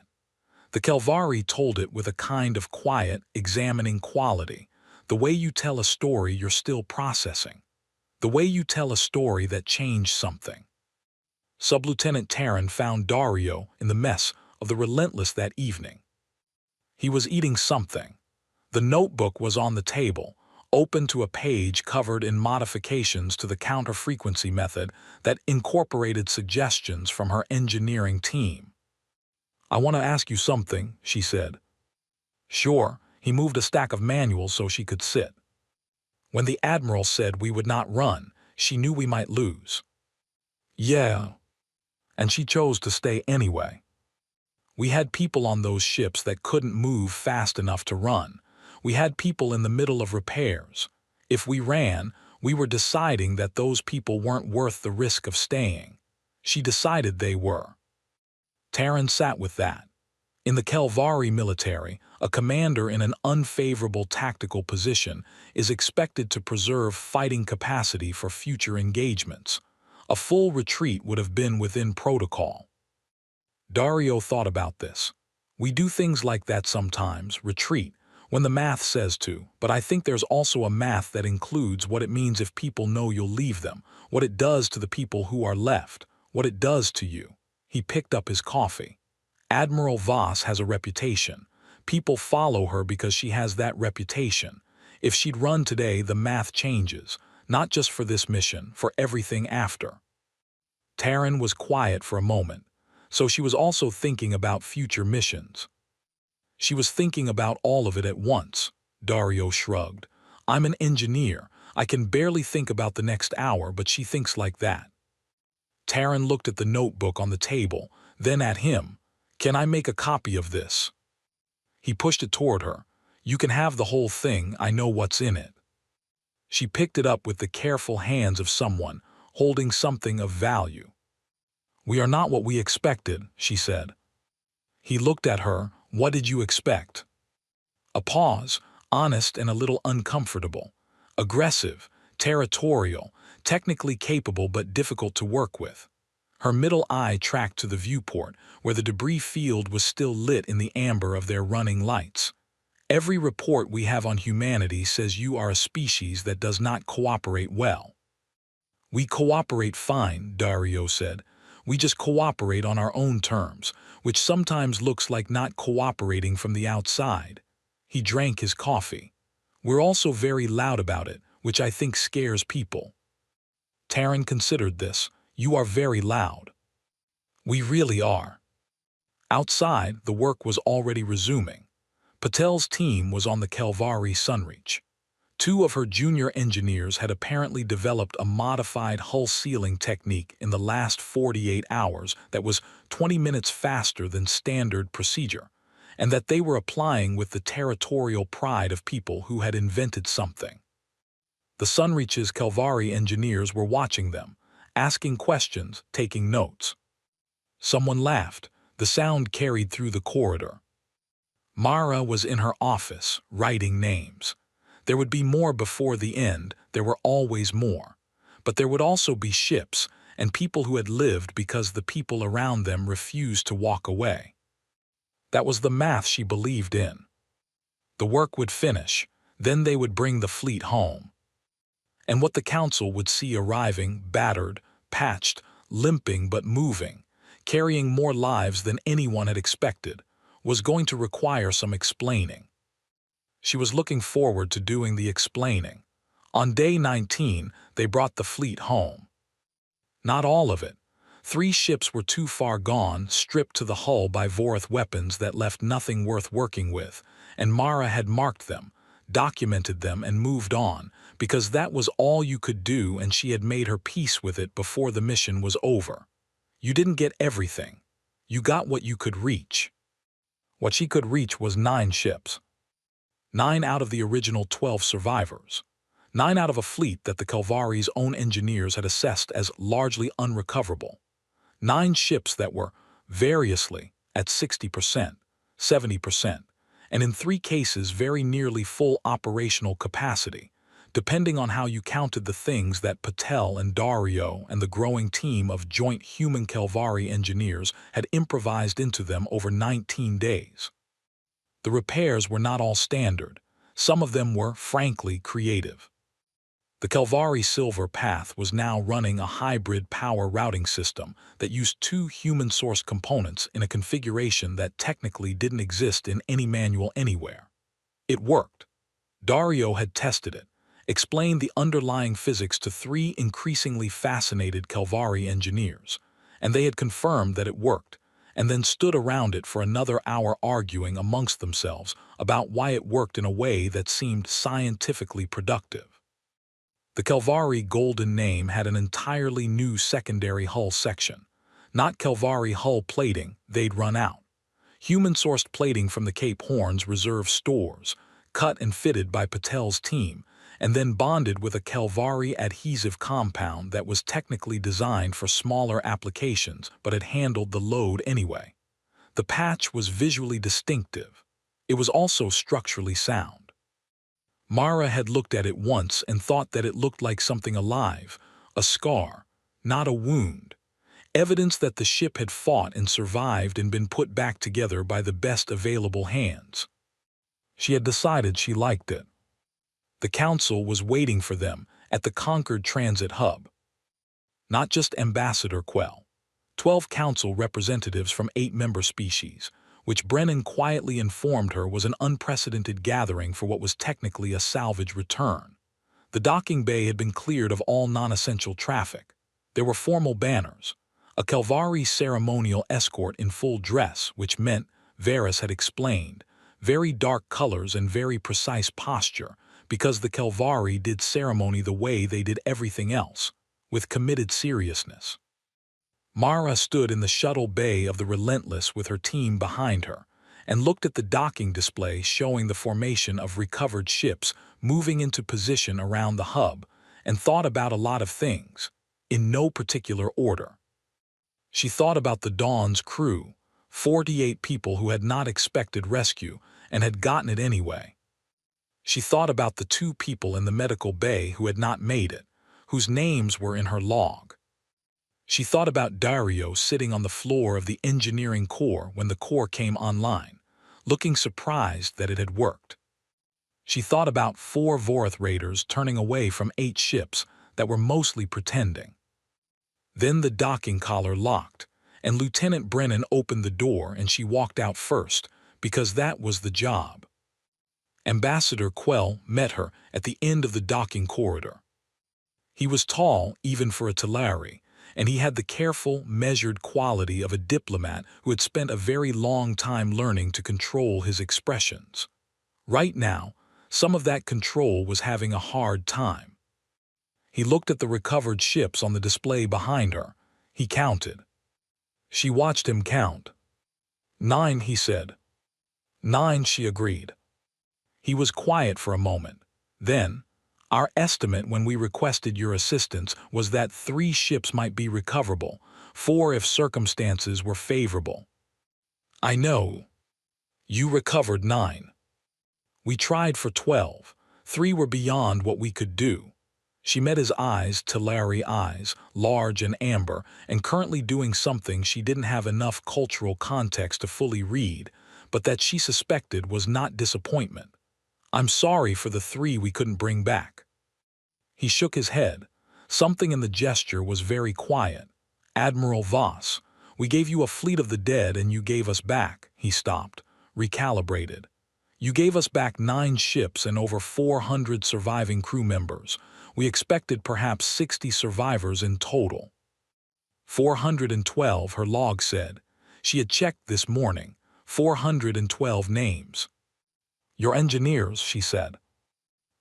The Kelvari told it with a kind of quiet, examining quality, the way you tell a story you're still processing, the way you tell a story that changed something. Sub-Lieutenant Terran found Dario in the mess of the Relentless that evening. He was eating something. The notebook was on the table, open to a page covered in modifications to the counter-frequency method that incorporated suggestions from her engineering team. "I want to ask you something," she said. "Sure." He moved a stack of manuals so she could sit. "When the Admiral said we would not run, she knew we might lose." "Yeah." "And she chose to stay anyway. We had people on those ships that couldn't move fast enough to run. We had people in the middle of repairs. If we ran, we were deciding that those people weren't worth the risk of staying. She decided they were." Terran sat with that. In the Kelvari military, a commander in an unfavorable tactical position is expected to preserve fighting capacity for future engagements. A full retreat would have been within protocol. Dario thought about this. We do things like that sometimes, retreat, when the math says to, but I think there's also a math that includes what it means if people know you'll leave them, what it does to the people who are left, what it does to you. He picked up his coffee. Admiral Voss has a reputation. People follow her because she has that reputation. If she'd run today, the math changes, not just for this mission, for everything after. Terran was quiet for a moment, so she was also thinking about future missions. She was thinking about all of it at once. Dario shrugged. "I'm an engineer. I can barely think about the next hour, but she thinks like that." Terran looked at the notebook on the table, then at him. "Can I make a copy of this?" He pushed it toward her. "You can have the whole thing. I know what's in it." She picked it up with the careful hands of someone holding something of value. "We are not what we expected," she said. He looked at her. "What did you expect?" A pause, honest and a little uncomfortable. Aggressive, territorial, technically capable but difficult to work with. Her middle eye tracked to the viewport, where the debris field was still lit in the amber of their running lights. "Every report we have on humanity says you are a species that does not cooperate well." "We cooperate fine," Dario said. "We just cooperate on our own terms, which sometimes looks like not cooperating from the outside." He drank his coffee. "We're also very loud about it, which I think scares people." Terran considered this. "You are very loud." "We really are." Outside, the work was already resuming. Patel's team was on the Kelvari Sunreach. 2 of her junior engineers had apparently developed a modified hull sealing technique in the last 48 hours that was 20 minutes faster than standard procedure, and that they were applying with the territorial pride of people who had invented something. The Sunreach's Kelvari engineers were watching them, asking questions, taking notes. Someone laughed. The sound carried through the corridor. Mara was in her office, writing names. There would be more before the end, there were always more. But there would also be ships, and people who had lived because the people around them refused to walk away. That was the math she believed in. The work would finish, then they would bring the fleet home. And what the council would see arriving, battered, patched, limping but moving, carrying more lives than anyone had expected, was going to require some explaining. She was looking forward to doing the explaining. On day 19, they brought the fleet home. Not all of it. 3 ships were too far gone, stripped to the hull by Vorath weapons that left nothing worth working with, and Mara had marked them, documented them, and moved on, because that was all you could do, and she had made her peace with it before the mission was over. You didn't get everything. You got what you could reach. What she could reach was 9 ships. 9 out of the original 12 survivors. 9 out of a fleet that the Kelvari's own engineers had assessed as largely unrecoverable. 9 ships that were, variously, at 60%, 70%, and in 3 cases very nearly full operational capacity, depending on how you counted the things that Patel and Dario and the growing team of joint human Kelvari engineers had improvised into them over 19 days. The repairs were not all standard. Some of them were, frankly, creative. The Kelvari Silver Path was now running a hybrid power routing system that used 2 human-sourced components in a configuration that technically didn't exist in any manual anywhere. It worked. Dario had tested it, explained the underlying physics to 3 increasingly fascinated Kelvari engineers, and they had confirmed that it worked, and then stood around it for another hour arguing amongst themselves about why it worked in a way that seemed scientifically productive. The Kelvari Golden Name had an entirely new secondary hull section. Not Kelvari hull plating, they'd run out. Human-sourced plating from the Cape Horn's reserve stores, cut and fitted by Patel's team, and then bonded with a Kelvari adhesive compound that was technically designed for smaller applications but had handled the load anyway. The patch was visually distinctive. It was also structurally sound. Mara had looked at it once and thought that it looked like something alive, a scar, not a wound. Evidence that the ship had fought and survived and been put back together by the best available hands. She had decided she liked it. The council was waiting for them at the Concord Transit Hub. Not just Ambassador Quell. 12 council representatives from 8 member species, which Brennan quietly informed her was an unprecedented gathering for what was technically a salvage return. The docking bay had been cleared of all non-essential traffic. There were formal banners, a Kelvari ceremonial escort in full dress, which meant, Varys had explained, very dark colors and very precise posture, because the Kelvari did ceremony the way they did everything else, with committed seriousness. Mara stood in the shuttle bay of the Relentless with her team behind her, and looked at the docking display showing the formation of recovered ships moving into position around the hub, and thought about a lot of things, in no particular order. She thought about the Dawn's crew, 48 people who had not expected rescue and had gotten it anyway. She thought about the 2 people in the medical bay who had not made it, whose names were in her log. She thought about Dario sitting on the floor of the engineering core when the core came online, looking surprised that it had worked. She thought about 4 Vorath raiders turning away from 8 ships that were mostly pretending. Then the docking collar locked, and Lieutenant Brennan opened the door and she walked out first, because that was the job. Ambassador Quell met her at the end of the docking corridor. He was tall, even for a Telari, and he had the careful, measured quality of a diplomat who had spent a very long time learning to control his expressions. Right now, some of that control was having a hard time. He looked at the recovered ships on the display behind her. He counted. She watched him count. 9, he said. 9, she agreed. He was quiet for a moment. Then, our estimate when we requested your assistance was that 3 ships might be recoverable, 4 if circumstances were favorable. I know. You recovered 9. We tried for 12. 3 were beyond what we could do. She met his eyes, Telari eyes, large and amber, and currently doing something she didn't have enough cultural context to fully read, but that she suspected was not disappointment. I'm sorry for the 3 we couldn't bring back." He shook his head. Something in the gesture was very quiet. "Admiral Voss, we gave you a fleet of the dead and you gave us back." He stopped, recalibrated. "You gave us back 9 ships and over 400 surviving crew members. We expected perhaps 60 survivors in total." 412, her log said. She had checked this morning. 412 names. "Your engineers," she said.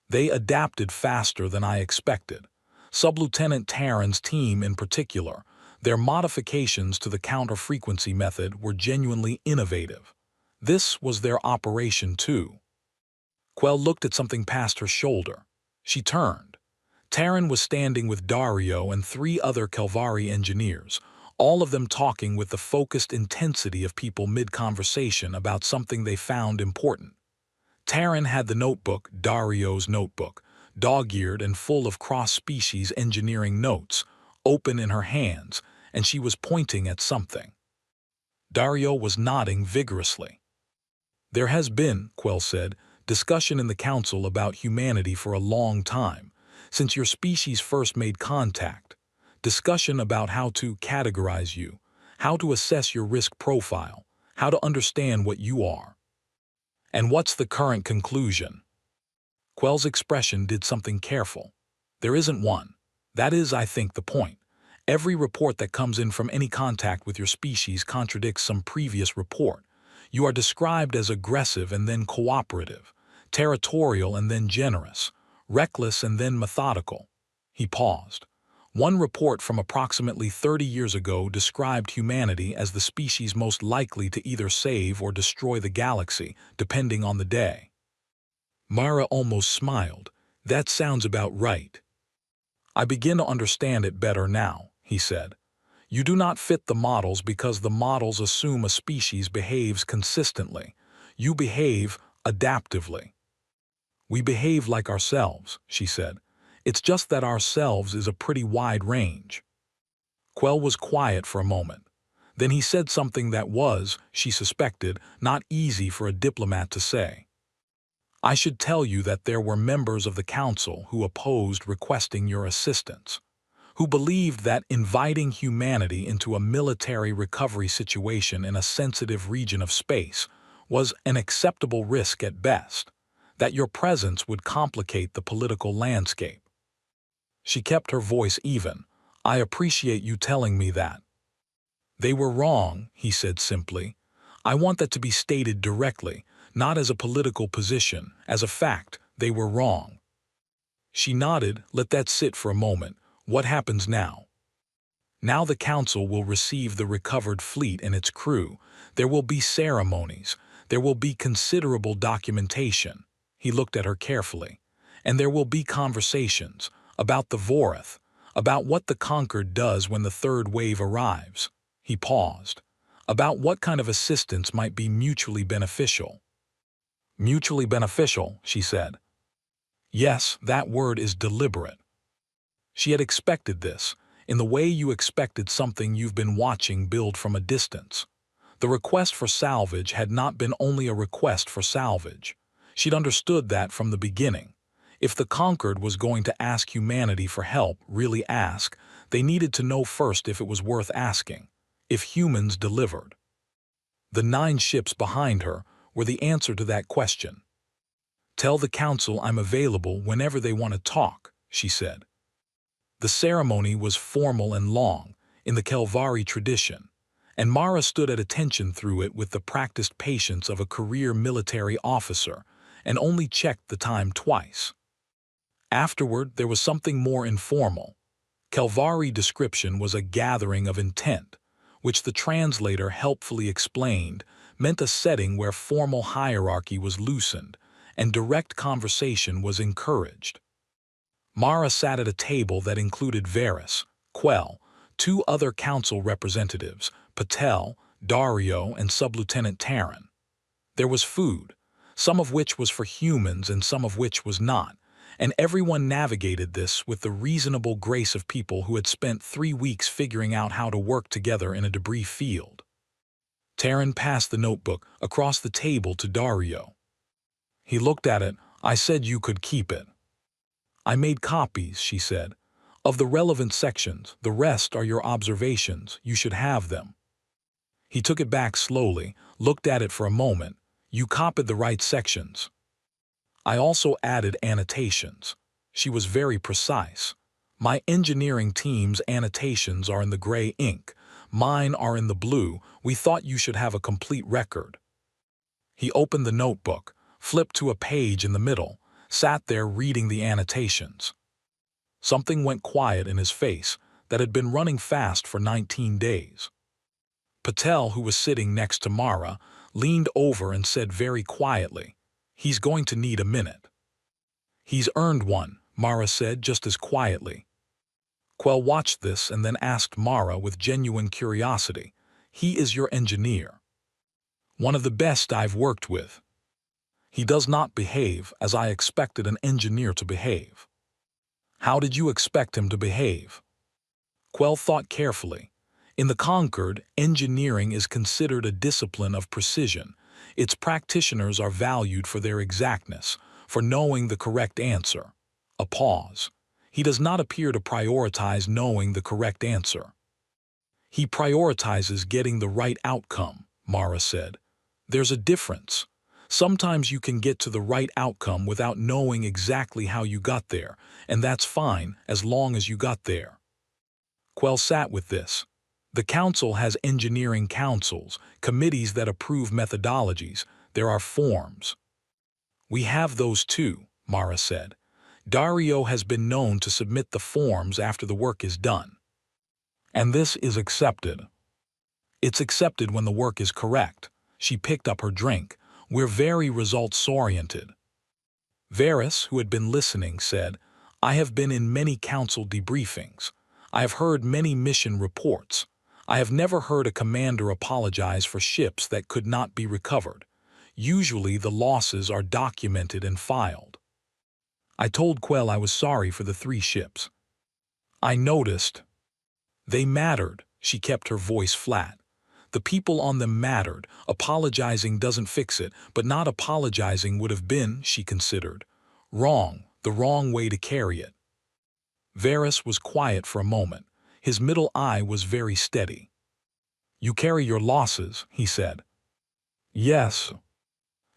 "They adapted faster than I expected. Sub-Lieutenant Taryn's team in particular, their modifications to the counter-frequency method were genuinely innovative. This was their operation too." Quell looked at something past her shoulder. She turned. Taryn was standing with Dario and 3 other Kelvari engineers, all of them talking with the focused intensity of people mid-conversation about something they found important. Taryn had the notebook, Dario's notebook, dog-eared and full of cross-species engineering notes, open in her hands, and she was pointing at something. Dario was nodding vigorously. "There has been," Quell said, "discussion in the Council about humanity for a long time, since your species first made contact. Discussion about how to categorize you, how to assess your risk profile, how to understand what you are." "And what's the current conclusion?" Quell's expression did something careful. "There isn't one. That is, I think, the point. Every report that comes in from any contact with your species contradicts some previous report. You are described as aggressive and then cooperative, territorial and then generous, reckless and then methodical." He paused. "One report from approximately 30 years ago described humanity as the species most likely to either save or destroy the galaxy, depending on the day." Mara almost smiled. "That sounds about right." "I begin to understand it better now," he said. "You do not fit the models because the models assume a species behaves consistently. You behave adaptively." "We behave like ourselves," she said. "It's just that ourselves is a pretty wide range." Quell was quiet for a moment. Then he said something that was, she suspected, not easy for a diplomat to say. "I should tell you that there were members of the Council who opposed requesting your assistance, who believed that inviting humanity into a military recovery situation in a sensitive region of space was an acceptable risk at best, that your presence would complicate the political landscape." She kept her voice even. "I appreciate you telling me that." "They were wrong," he said simply. "I want that to be stated directly, not as a political position, as a fact. They were wrong." She nodded. "Let that sit for a moment. What happens now?" "Now the Council will receive the recovered fleet and its crew. There will be ceremonies. There will be considerable documentation." He looked at her carefully. "And there will be conversations about the Vorath, about what the Conquered does when the 3rd wave arrives." He paused. "About what kind of assistance might be mutually beneficial." "Mutually beneficial," she said. "Yes, that word is deliberate." She had expected this, in the way you expected something you've been watching build from a distance. The request for salvage had not been only a request for salvage. She'd understood that from the beginning. If the Conquered was going to ask humanity for help, really ask, they needed to know first if it was worth asking, if humans delivered. The 9 ships behind her were the answer to that question. "Tell the Council I'm available whenever they want to talk," she said. The ceremony was formal and long, in the Kelvari tradition, and Mara stood at attention through it with the practiced patience of a career military officer, and only checked the time twice. Afterward, there was something more informal. Kelvari description was a gathering of intent, which the translator helpfully explained meant a setting where formal hierarchy was loosened and direct conversation was encouraged. Mara sat at a table that included Varys, Quell, 2 other council representatives, Patel, Dario, and Sub-Lieutenant Taryn. There was food, some of which was for humans and some of which was not, and everyone navigated this with the reasonable grace of people who had spent 3 weeks figuring out how to work together in a debris field. Taryn passed the notebook across the table to Dario. He looked at it. I said you could keep it. I made copies, she said, of the relevant sections. The rest are your observations. You should have them. He took it back slowly, looked at it for a moment. You copied the right sections. I also added annotations. She was very precise. My engineering team's annotations are in the gray ink. Mine are in the blue. We thought you should have a complete record. He opened the notebook, flipped to a page in the middle, sat there reading the annotations. Something went quiet in his face that had been running fast for 19 days. Patel, who was sitting next to Mara, leaned over and said very quietly, "He's going to need a minute." "He's earned one," Mara said just as quietly. Quell watched this and then asked Mara with genuine curiosity, "He is your engineer?" "One of the best I've worked with." "He does not behave as I expected an engineer to behave." "How did you expect him to behave?" Quell thought carefully. In the Concord, engineering is considered a discipline of precision. Its practitioners are valued for their exactness, for knowing the correct answer. A pause. He does not appear to prioritize knowing the correct answer. He prioritizes getting the right outcome, Mara said. There's a difference. Sometimes you can get to the right outcome without knowing exactly how you got there, and that's fine as long as you got there. Quell sat with this. The council has engineering councils, committees that approve methodologies. There are forms. We have those too, Mara said. Dario has been known to submit the forms after the work is done. And this is accepted. It's accepted when the work is correct. She picked up her drink. We're very results-oriented. Varys, who had been listening, said, I have been in many council debriefings. I have heard many mission reports. I have never heard a commander apologize for ships that could not be recovered. Usually the losses are documented and filed. I told Quell I was sorry for the 3 ships. I noticed. They mattered. She kept her voice flat. The people on them mattered. Apologizing doesn't fix it, but not apologizing would have been, she considered, wrong, the wrong way to carry it. Varys was quiet for a moment. His middle eye was very steady. You carry your losses, he said. Yes.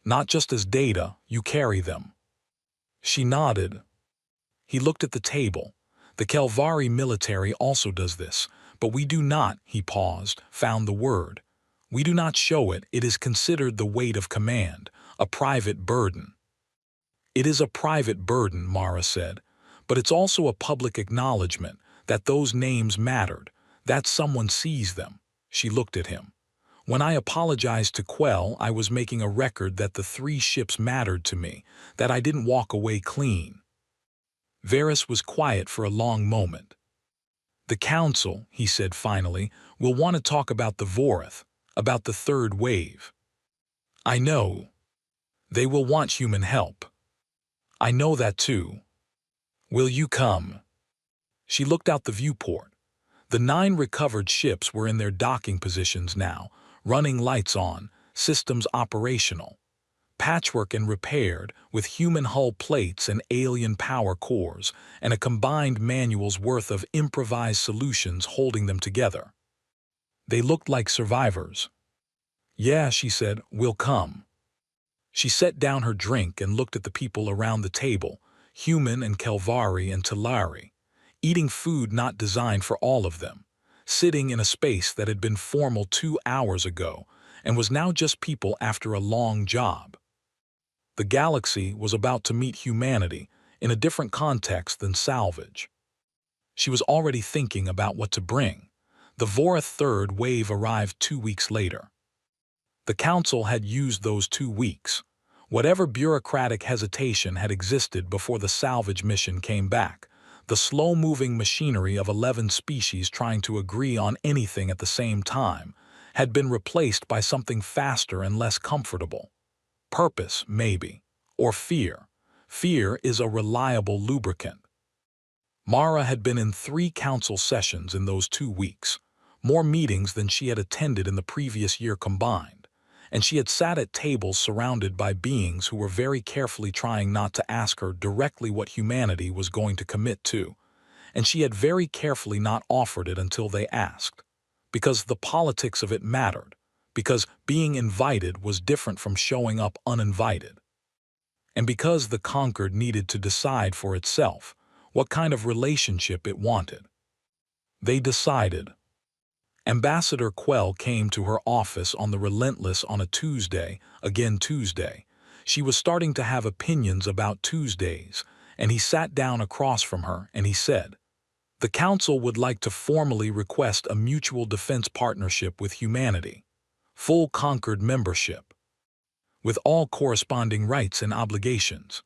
Not just as data, you carry them. She nodded. He looked at the table. The Kelvari military also does this, but we do not, he paused, found the word. We do not show it. It is considered the weight of command, a private burden. It is a private burden, Mara said, but it's also a public acknowledgement that those names mattered, that someone sees them. She looked at him. When I apologized to Quell, I was making a record that the 3 ships mattered to me, that I didn't walk away clean. Varys was quiet for a long moment. The council, he said finally, will want to talk about the Vorith, about the 3rd wave. I know. They will want human help. I know that too. Will you come? She looked out the viewport. The 9 recovered ships were in their docking positions now, running lights on, systems operational. Patchwork and repaired, with human hull plates and alien power cores, and a combined manual's worth of improvised solutions holding them together. They looked like survivors. Yeah, she said, we'll come. She set down her drink and looked at the people around the table, human and Kelvari and Talari, eating food not designed for all of them, sitting in a space that had been formal 2 hours ago and was now just people after a long job. The galaxy was about to meet humanity in a different context than salvage. She was already thinking about what to bring. The Vorith 3rd wave arrived 2 weeks later. The council had used those 2 weeks. Whatever bureaucratic hesitation had existed before the salvage mission came back, the slow-moving machinery of 11 species trying to agree on anything at the same time, had been replaced by something faster and less comfortable. Purpose, maybe, or fear. Fear is a reliable lubricant. Mara had been in 3 council sessions in those 2 weeks, more meetings than she had attended in the previous year combined, and she had sat at tables surrounded by beings who were very carefully trying not to ask her directly what humanity was going to commit to, and she had very carefully not offered it until they asked, because the politics of it mattered, because being invited was different from showing up uninvited, and because the conquered needed to decide for itself what kind of relationship it wanted. They decided. Ambassador Quell came to her office on the Relentless on a Tuesday, again Tuesday. She was starting to have opinions about Tuesdays, and he sat down across from her and he said, "The Council would like to formally request a mutual defense partnership with humanity, full Concord membership, with all corresponding rights and obligations."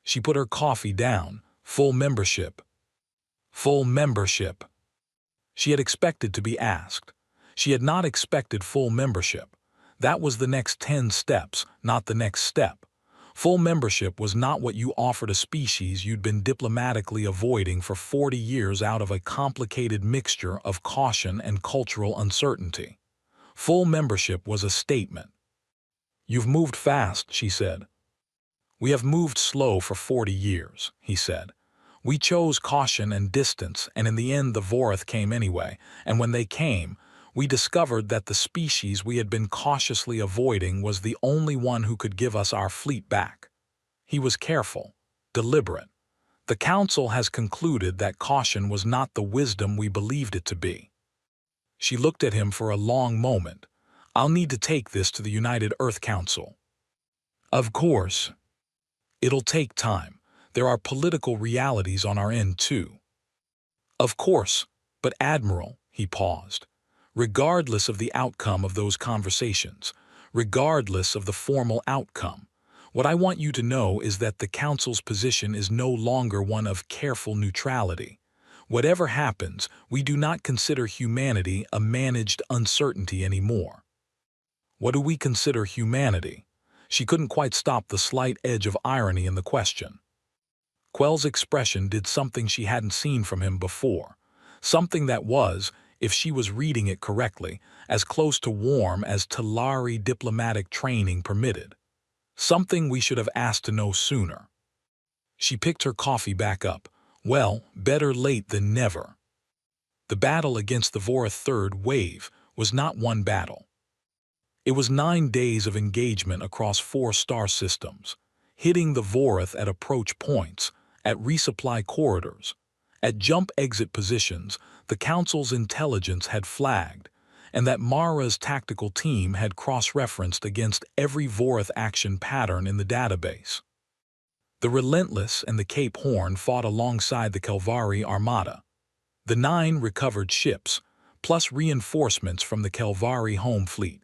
She put her coffee down. Full membership. Full membership. She had expected to be asked. She had not expected full membership. That was the next 10 steps, not the next step. Full membership was not what you offered a species you'd been diplomatically avoiding for 40 years out of a complicated mixture of caution and cultural uncertainty. Full membership was a statement. "You've moved fast," she said. "We have moved slow for 40 years," he said. "We chose caution and distance, and in the end the Vorath came anyway, and when they came, we discovered that the species we had been cautiously avoiding was the only one who could give us our fleet back." He was careful, deliberate. "The Council has concluded that caution was not the wisdom we believed it to be." She looked at him for a long moment. "I'll need to take this to the United Earth Council." "Of course. It'll take time. There are political realities on our end, too." "Of course, but Admiral," he paused, "regardless of the outcome of those conversations, regardless of the formal outcome, what I want you to know is that the Council's position is no longer one of careful neutrality. Whatever happens, we do not consider humanity a managed uncertainty anymore." "What do we consider humanity?" She couldn't quite stop the slight edge of irony in the question. Quell's expression did something she hadn't seen from him before, something that was, if she was reading it correctly, as close to warm as Talari diplomatic training permitted. Something we should have asked to know sooner. She picked her coffee back up. Well, better late than never. The battle against the Vorath Third Wave was not one battle. It was 9 days of engagement across 4 star systems, hitting the Vorath at approach points, at resupply corridors, at jump-exit positions the Council's intelligence had flagged, and that Mara's tactical team had cross-referenced against every Vorath action pattern in the database. The Relentless and the Cape Horn fought alongside the Kelvari Armada. The 9 recovered ships, plus reinforcements from the Kelvari home fleet,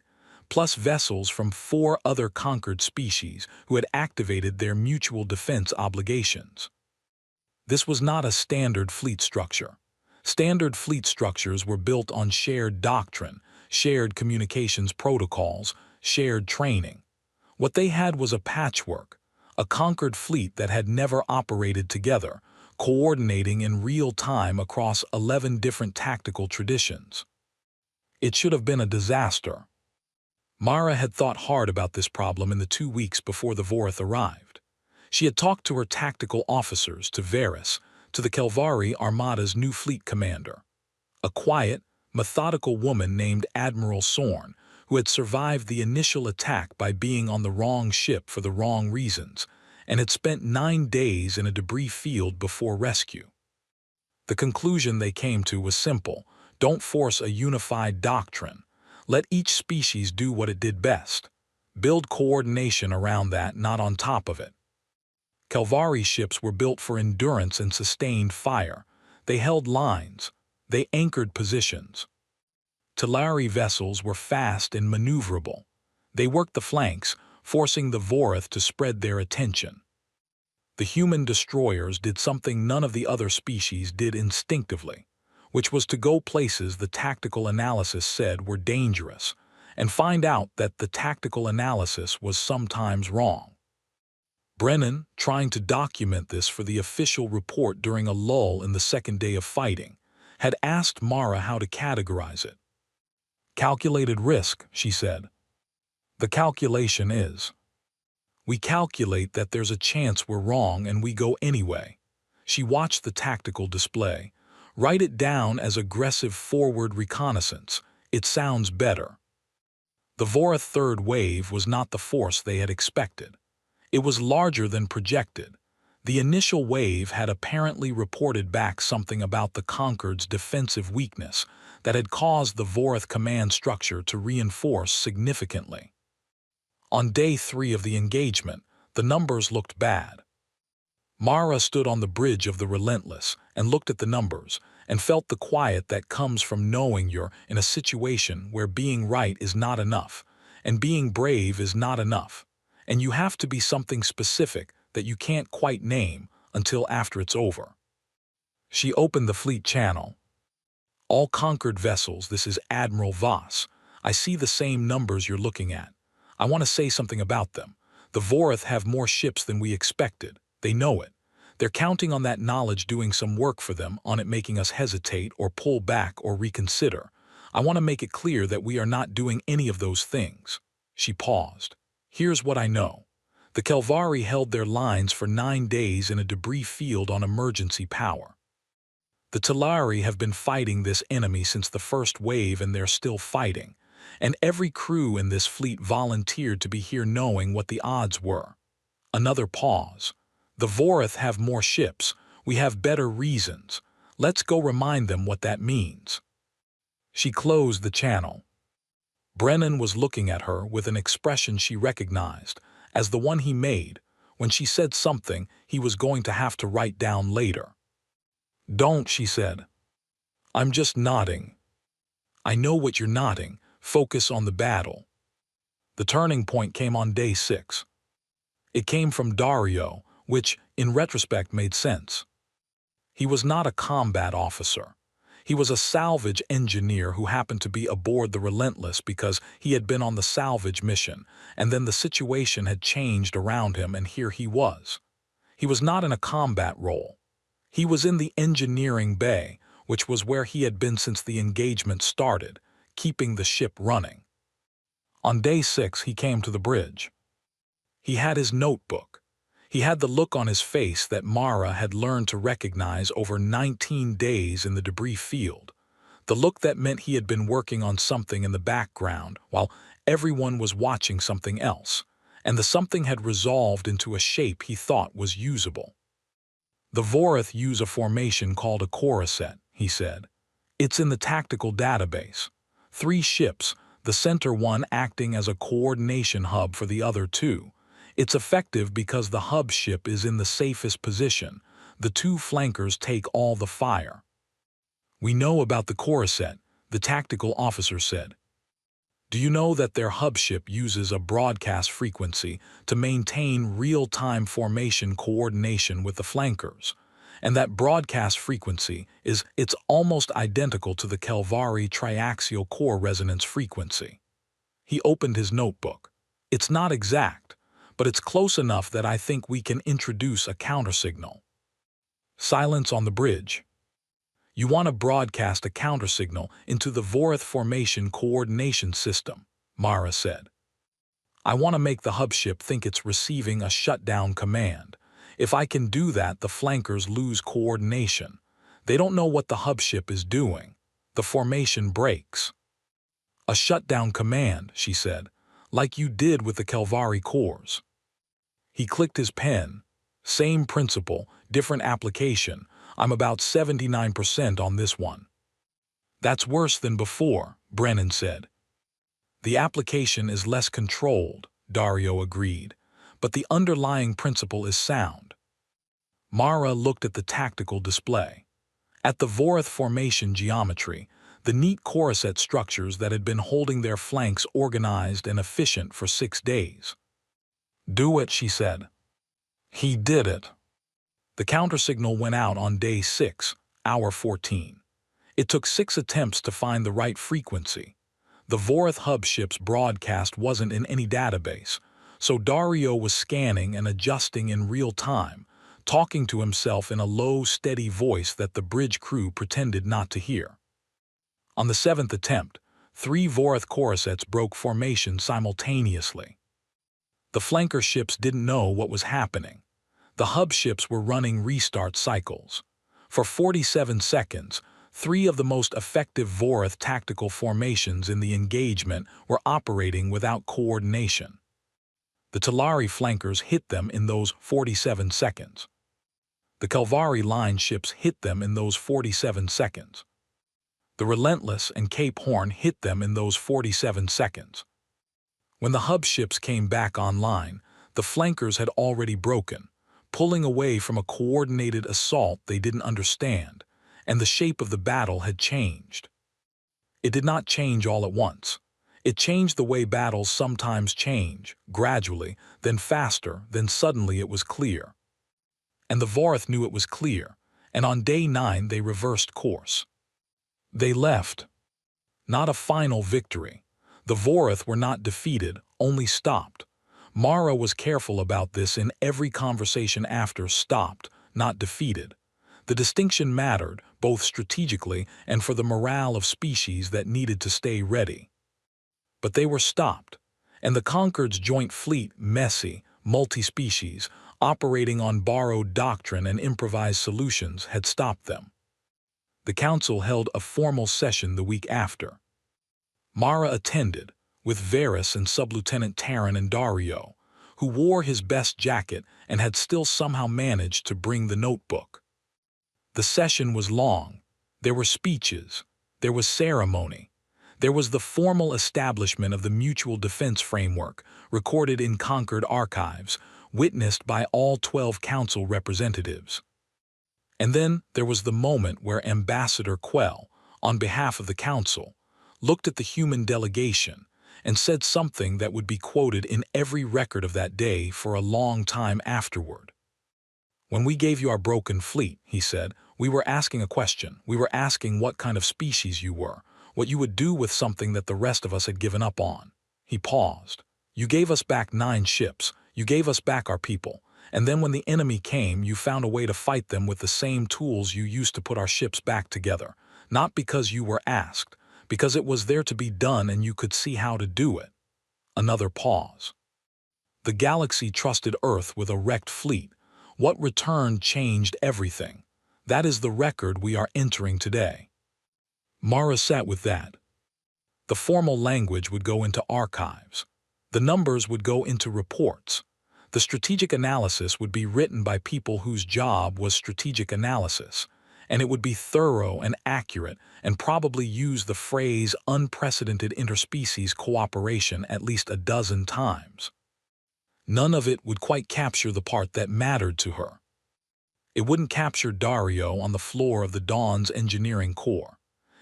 plus vessels from 4 other conquered species who had activated their mutual defense obligations. This was not a standard fleet structure. Standard fleet structures were built on shared doctrine, shared communications protocols, shared training. What they had was a patchwork, a conquered fleet that had never operated together, coordinating in real time across 11 different tactical traditions. It should have been a disaster. Mara had thought hard about this problem in the 2 weeks before the Vorath arrived. She had talked to her tactical officers, to Varys, to the Kelvari Armada's new fleet commander, a quiet, methodical woman named Admiral Sorn, who had survived the initial attack by being on the wrong ship for the wrong reasons, and had spent 9 days in a debris field before rescue. The conclusion they came to was simple: don't force a unified doctrine. Let each species do what it did best. Build coordination around that, not on top of it. Kelvari ships were built for endurance and sustained fire. They held lines. They anchored positions. Talari vessels were fast and maneuverable. They worked the flanks, forcing the Vorath to spread their attention. The human destroyers did something none of the other species did instinctively, which was to go places the tactical analysis said were dangerous, and find out that the tactical analysis was sometimes wrong. Brennan, trying to document this for the official report during a lull in the second day of fighting, had asked Mara how to categorize it. "Calculated risk," she said. The calculation is. We calculate that there's a chance we're wrong and we go anyway. She watched the tactical display. Write it down as aggressive forward reconnaissance. It sounds better. The Vorath third wave was not the force they had expected. It was larger than projected. The initial wave had apparently reported back something about the Conquered's defensive weakness that had caused the Vorath command structure to reinforce significantly. On day 3 of the engagement, the numbers looked bad. Mara stood on the bridge of the Relentless and looked at the numbers and felt the quiet that comes from knowing you're in a situation where being right is not enough and being brave is not enough, and you have to be something specific that you can't quite name until after it's over. She opened the fleet channel. All Conquered vessels, this is Admiral Voss. I see the same numbers you're looking at. I want to say something about them. The Vorath have more ships than we expected. They know it. They're counting on that knowledge doing some work for them, on it making us hesitate or pull back or reconsider. I want to make it clear that we are not doing any of those things. She paused. Here's what I know. The Kelvari held their lines for 9 days in a debris field on emergency power. The Talari have been fighting this enemy since the first wave and they're still fighting. And every crew in this fleet volunteered to be here knowing what the odds were. Another pause. The Vorath have more ships. We have better reasons. Let's go remind them what that means. She closed the channel. Brennan was looking at her with an expression she recognized as the one he made when she said something he was going to have to write down later. Don't, she said. I'm just nodding. I know what you're nodding. Focus on the battle. The turning point came on day 6. It came from Dario, which, in retrospect, made sense. He was not a combat officer. He was a salvage engineer who happened to be aboard the Relentless because he had been on the salvage mission, and then the situation had changed around him, and here he was. He was not in a combat role. He was in the engineering bay, which was where he had been since the engagement started, keeping the ship running. On day 6, he came to the bridge. He had his notebook. He had the look on his face that Mara had learned to recognize over 19 days in the debris field. The look that meant he had been working on something in the background while everyone was watching something else, and the something had resolved into a shape he thought was usable. The Vorath use a formation called a coreset, he said. It's in the tactical database. 3 ships, the center one acting as a coordination hub for the other 2. It's effective because the hub ship is in the safest position. The 2 flankers take all the fire. We know about the coreset, the tactical officer said. Do you know that their hub ship uses a broadcast frequency to maintain real-time formation coordination with the flankers? And that broadcast frequency it's almost identical to the Kelvari triaxial core resonance frequency. He opened his notebook. It's not exact, but it's close enough that I think we can introduce a countersignal. Silence on the bridge. You want to broadcast a countersignal into the Vorath formation coordination system, Mara said. I want to make the hub ship think it's receiving a shutdown command. If I can do that, the flankers lose coordination. They don't know what the hub ship is doing. The formation breaks. A shutdown command, she said, like you did with the Kelvari cores. He clicked his pen. Same principle, different application. I'm about 79% on this one. That's worse than before, Brennan said. The application is less controlled, Dario agreed, but the underlying principle is sound. Mara looked at the tactical display. At the Vorath formation geometry, the neat coreset structures that had been holding their flanks organized and efficient for 6 days. Do it, she said. He did it. The countersignal went out on day 6, hour 14. It took 6 attempts to find the right frequency. The Vorath hub ship's broadcast wasn't in any database, so Dario was scanning and adjusting in real time, talking to himself in a low, steady voice that the bridge crew pretended not to hear. On the 7th attempt, 3 Vorath corsets broke formation simultaneously. The flanker ships didn't know what was happening. The hub ships were running restart cycles. For 47 seconds, 3 of the most effective Vorath tactical formations in the engagement were operating without coordination. The Talari flankers hit them in those 47 seconds. The Kelvari line ships hit them in those 47 seconds. The Relentless and Cape Horn hit them in those 47 seconds. When the hub ships came back online, the flankers had already broken, pulling away from a coordinated assault they didn't understand, and the shape of the battle had changed. It did not change all at once. It changed the way battles sometimes change, gradually, then faster, then suddenly it was clear. And the Vorath knew it was clear, and on day 9 they reversed course. They left. Not a final victory. The Vorath were not defeated, only stopped. Mara was careful about this in every conversation after stopped, not defeated. The distinction mattered, both strategically and for the morale of species that needed to stay ready. But they were stopped, and the Concord's joint fleet, messy, multi-species, operating on borrowed doctrine and improvised solutions, had stopped them. The Council held a formal session the week after. Mara attended, with Varys and Sub-Lieutenant Taryn and Dario, who wore his best jacket and had still somehow managed to bring the notebook. The session was long. There were speeches. There was ceremony. There was the formal establishment of the Mutual Defense Framework, recorded in Concord archives, witnessed by all 12 Council representatives. And then there was the moment where Ambassador Quell, on behalf of the Council, looked at the human delegation and said something that would be quoted in every record of that day for a long time afterward. "When we gave you our broken fleet," he said, "we were asking a question. We were asking what kind of species you were, what you would do with something that the rest of us had given up on." He paused. "You gave us back 9 ships. You gave us back our people. And then when the enemy came, you found a way to fight them with the same tools you used to put our ships back together. Not because you were asked, because it was there to be done and you could see how to do it." Another pause. The galaxy trusted Earth with a wrecked fleet. What returned changed everything. That is the record we are entering today. Mara sat with that. The formal language would go into archives. The numbers would go into reports. The strategic analysis would be written by people whose job was strategic analysis, and it would be thorough and accurate and probably use the phrase unprecedented interspecies cooperation at least a dozen times. None of it would quite capture the part that mattered to her. It wouldn't capture Dario on the floor of the Dawn's engineering core.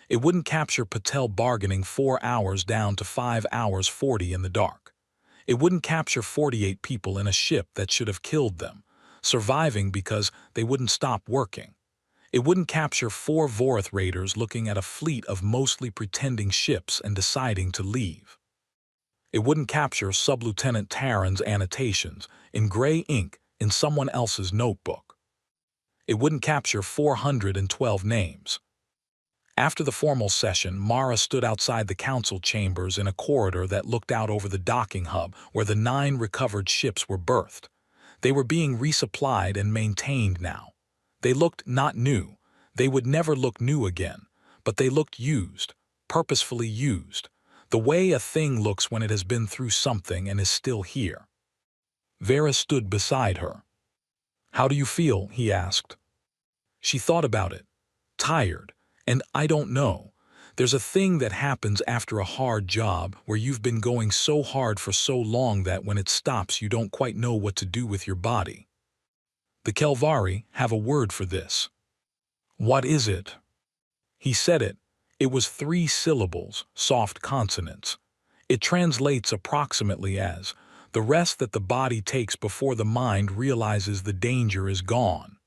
It wouldn't capture Patel bargaining 4 hours down to 5 hours 40 in the dark. It wouldn't capture 48 people in a ship that should have killed them, surviving because they wouldn't stop working. It wouldn't capture 4 Vorath raiders looking at a fleet of mostly pretending ships and deciding to leave. It wouldn't capture Sub-Lieutenant Taryn's annotations in gray ink in someone else's notebook. It wouldn't capture 412 names. After the formal session, Mara stood outside the council chambers in a corridor that looked out over the docking hub where the 9 recovered ships were berthed. They were being resupplied and maintained now. They looked not new. They would never look new again, but they looked used, purposefully used, the way a thing looks when it has been through something and is still here. Vera stood beside her. "How do you feel?" he asked. She thought about it. Tired. And I don't know. There's a thing that happens after a hard job where you've been going so hard for so long that when it stops you don't quite know what to do with your body. The Kelvari have a word for this. "What is it?" He said it. It was 3 syllables, soft consonants. It translates approximately as the rest that the body takes before the mind realizes the danger is gone.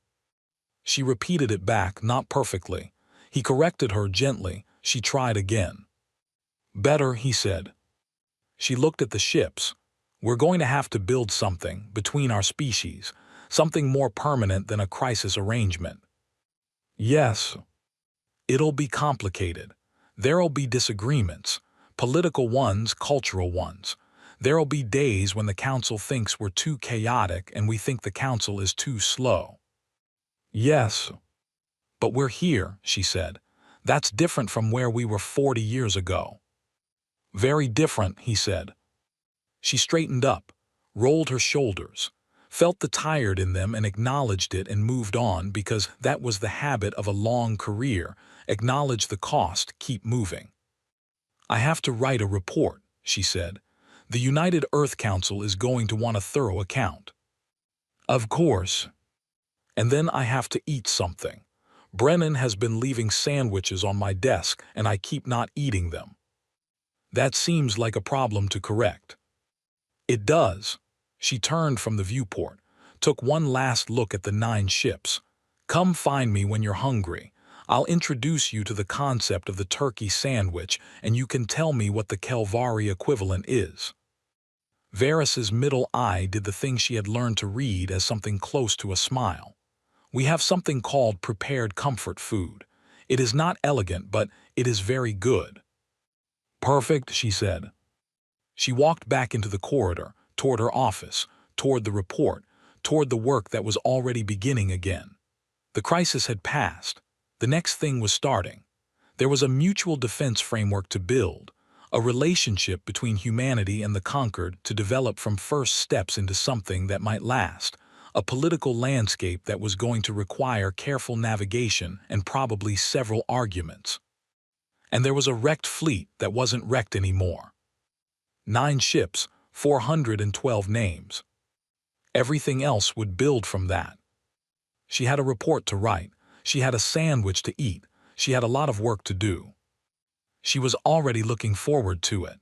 She repeated it back, not perfectly. He corrected her gently. She tried again. "Better," he said. She looked at the ships. "We're going to have to build something between our species, something more permanent than a crisis arrangement." "Yes. It'll be complicated. There'll be disagreements, Political ones, cultural ones. There'll be days when the council thinks we're too chaotic and we think the council is too slow. Yes, but we're here, she said. That's different from where we were 40 years ago. Very different, he said. She straightened up, rolled her shoulders, felt the tired in them and acknowledged it and moved on because that was the habit of a long career. Acknowledge the cost, keep moving. I have to write a report, she said. The United Earth Council is going to want a thorough account. Of course. And then I have to eat something. Brennan has been leaving sandwiches on my desk and I keep not eating them. That seems like a problem to correct. It does. She turned from the viewport, took one last look at the 9 ships. Come find me when you're hungry. I'll introduce you to the concept of the turkey sandwich and you can tell me what the Kelvari equivalent is. Varys's middle eye did the thing she had learned to read as something close to a smile. We have something called prepared comfort food. It is not elegant, but it is very good. Perfect, she said. She walked back into the corridor, toward her office, toward the report, toward the work that was already beginning again. The crisis had passed. The next thing was starting. There was a mutual defense framework to build, a relationship between humanity and the conquered to develop from first steps into something that might last, a political landscape that was going to require careful navigation and probably several arguments. And there was a wrecked fleet that wasn't wrecked anymore. 9 ships, 412 names. Everything else would build from that. She had a report to write. She had a sandwich to eat. She had a lot of work to do. She was already looking forward to it.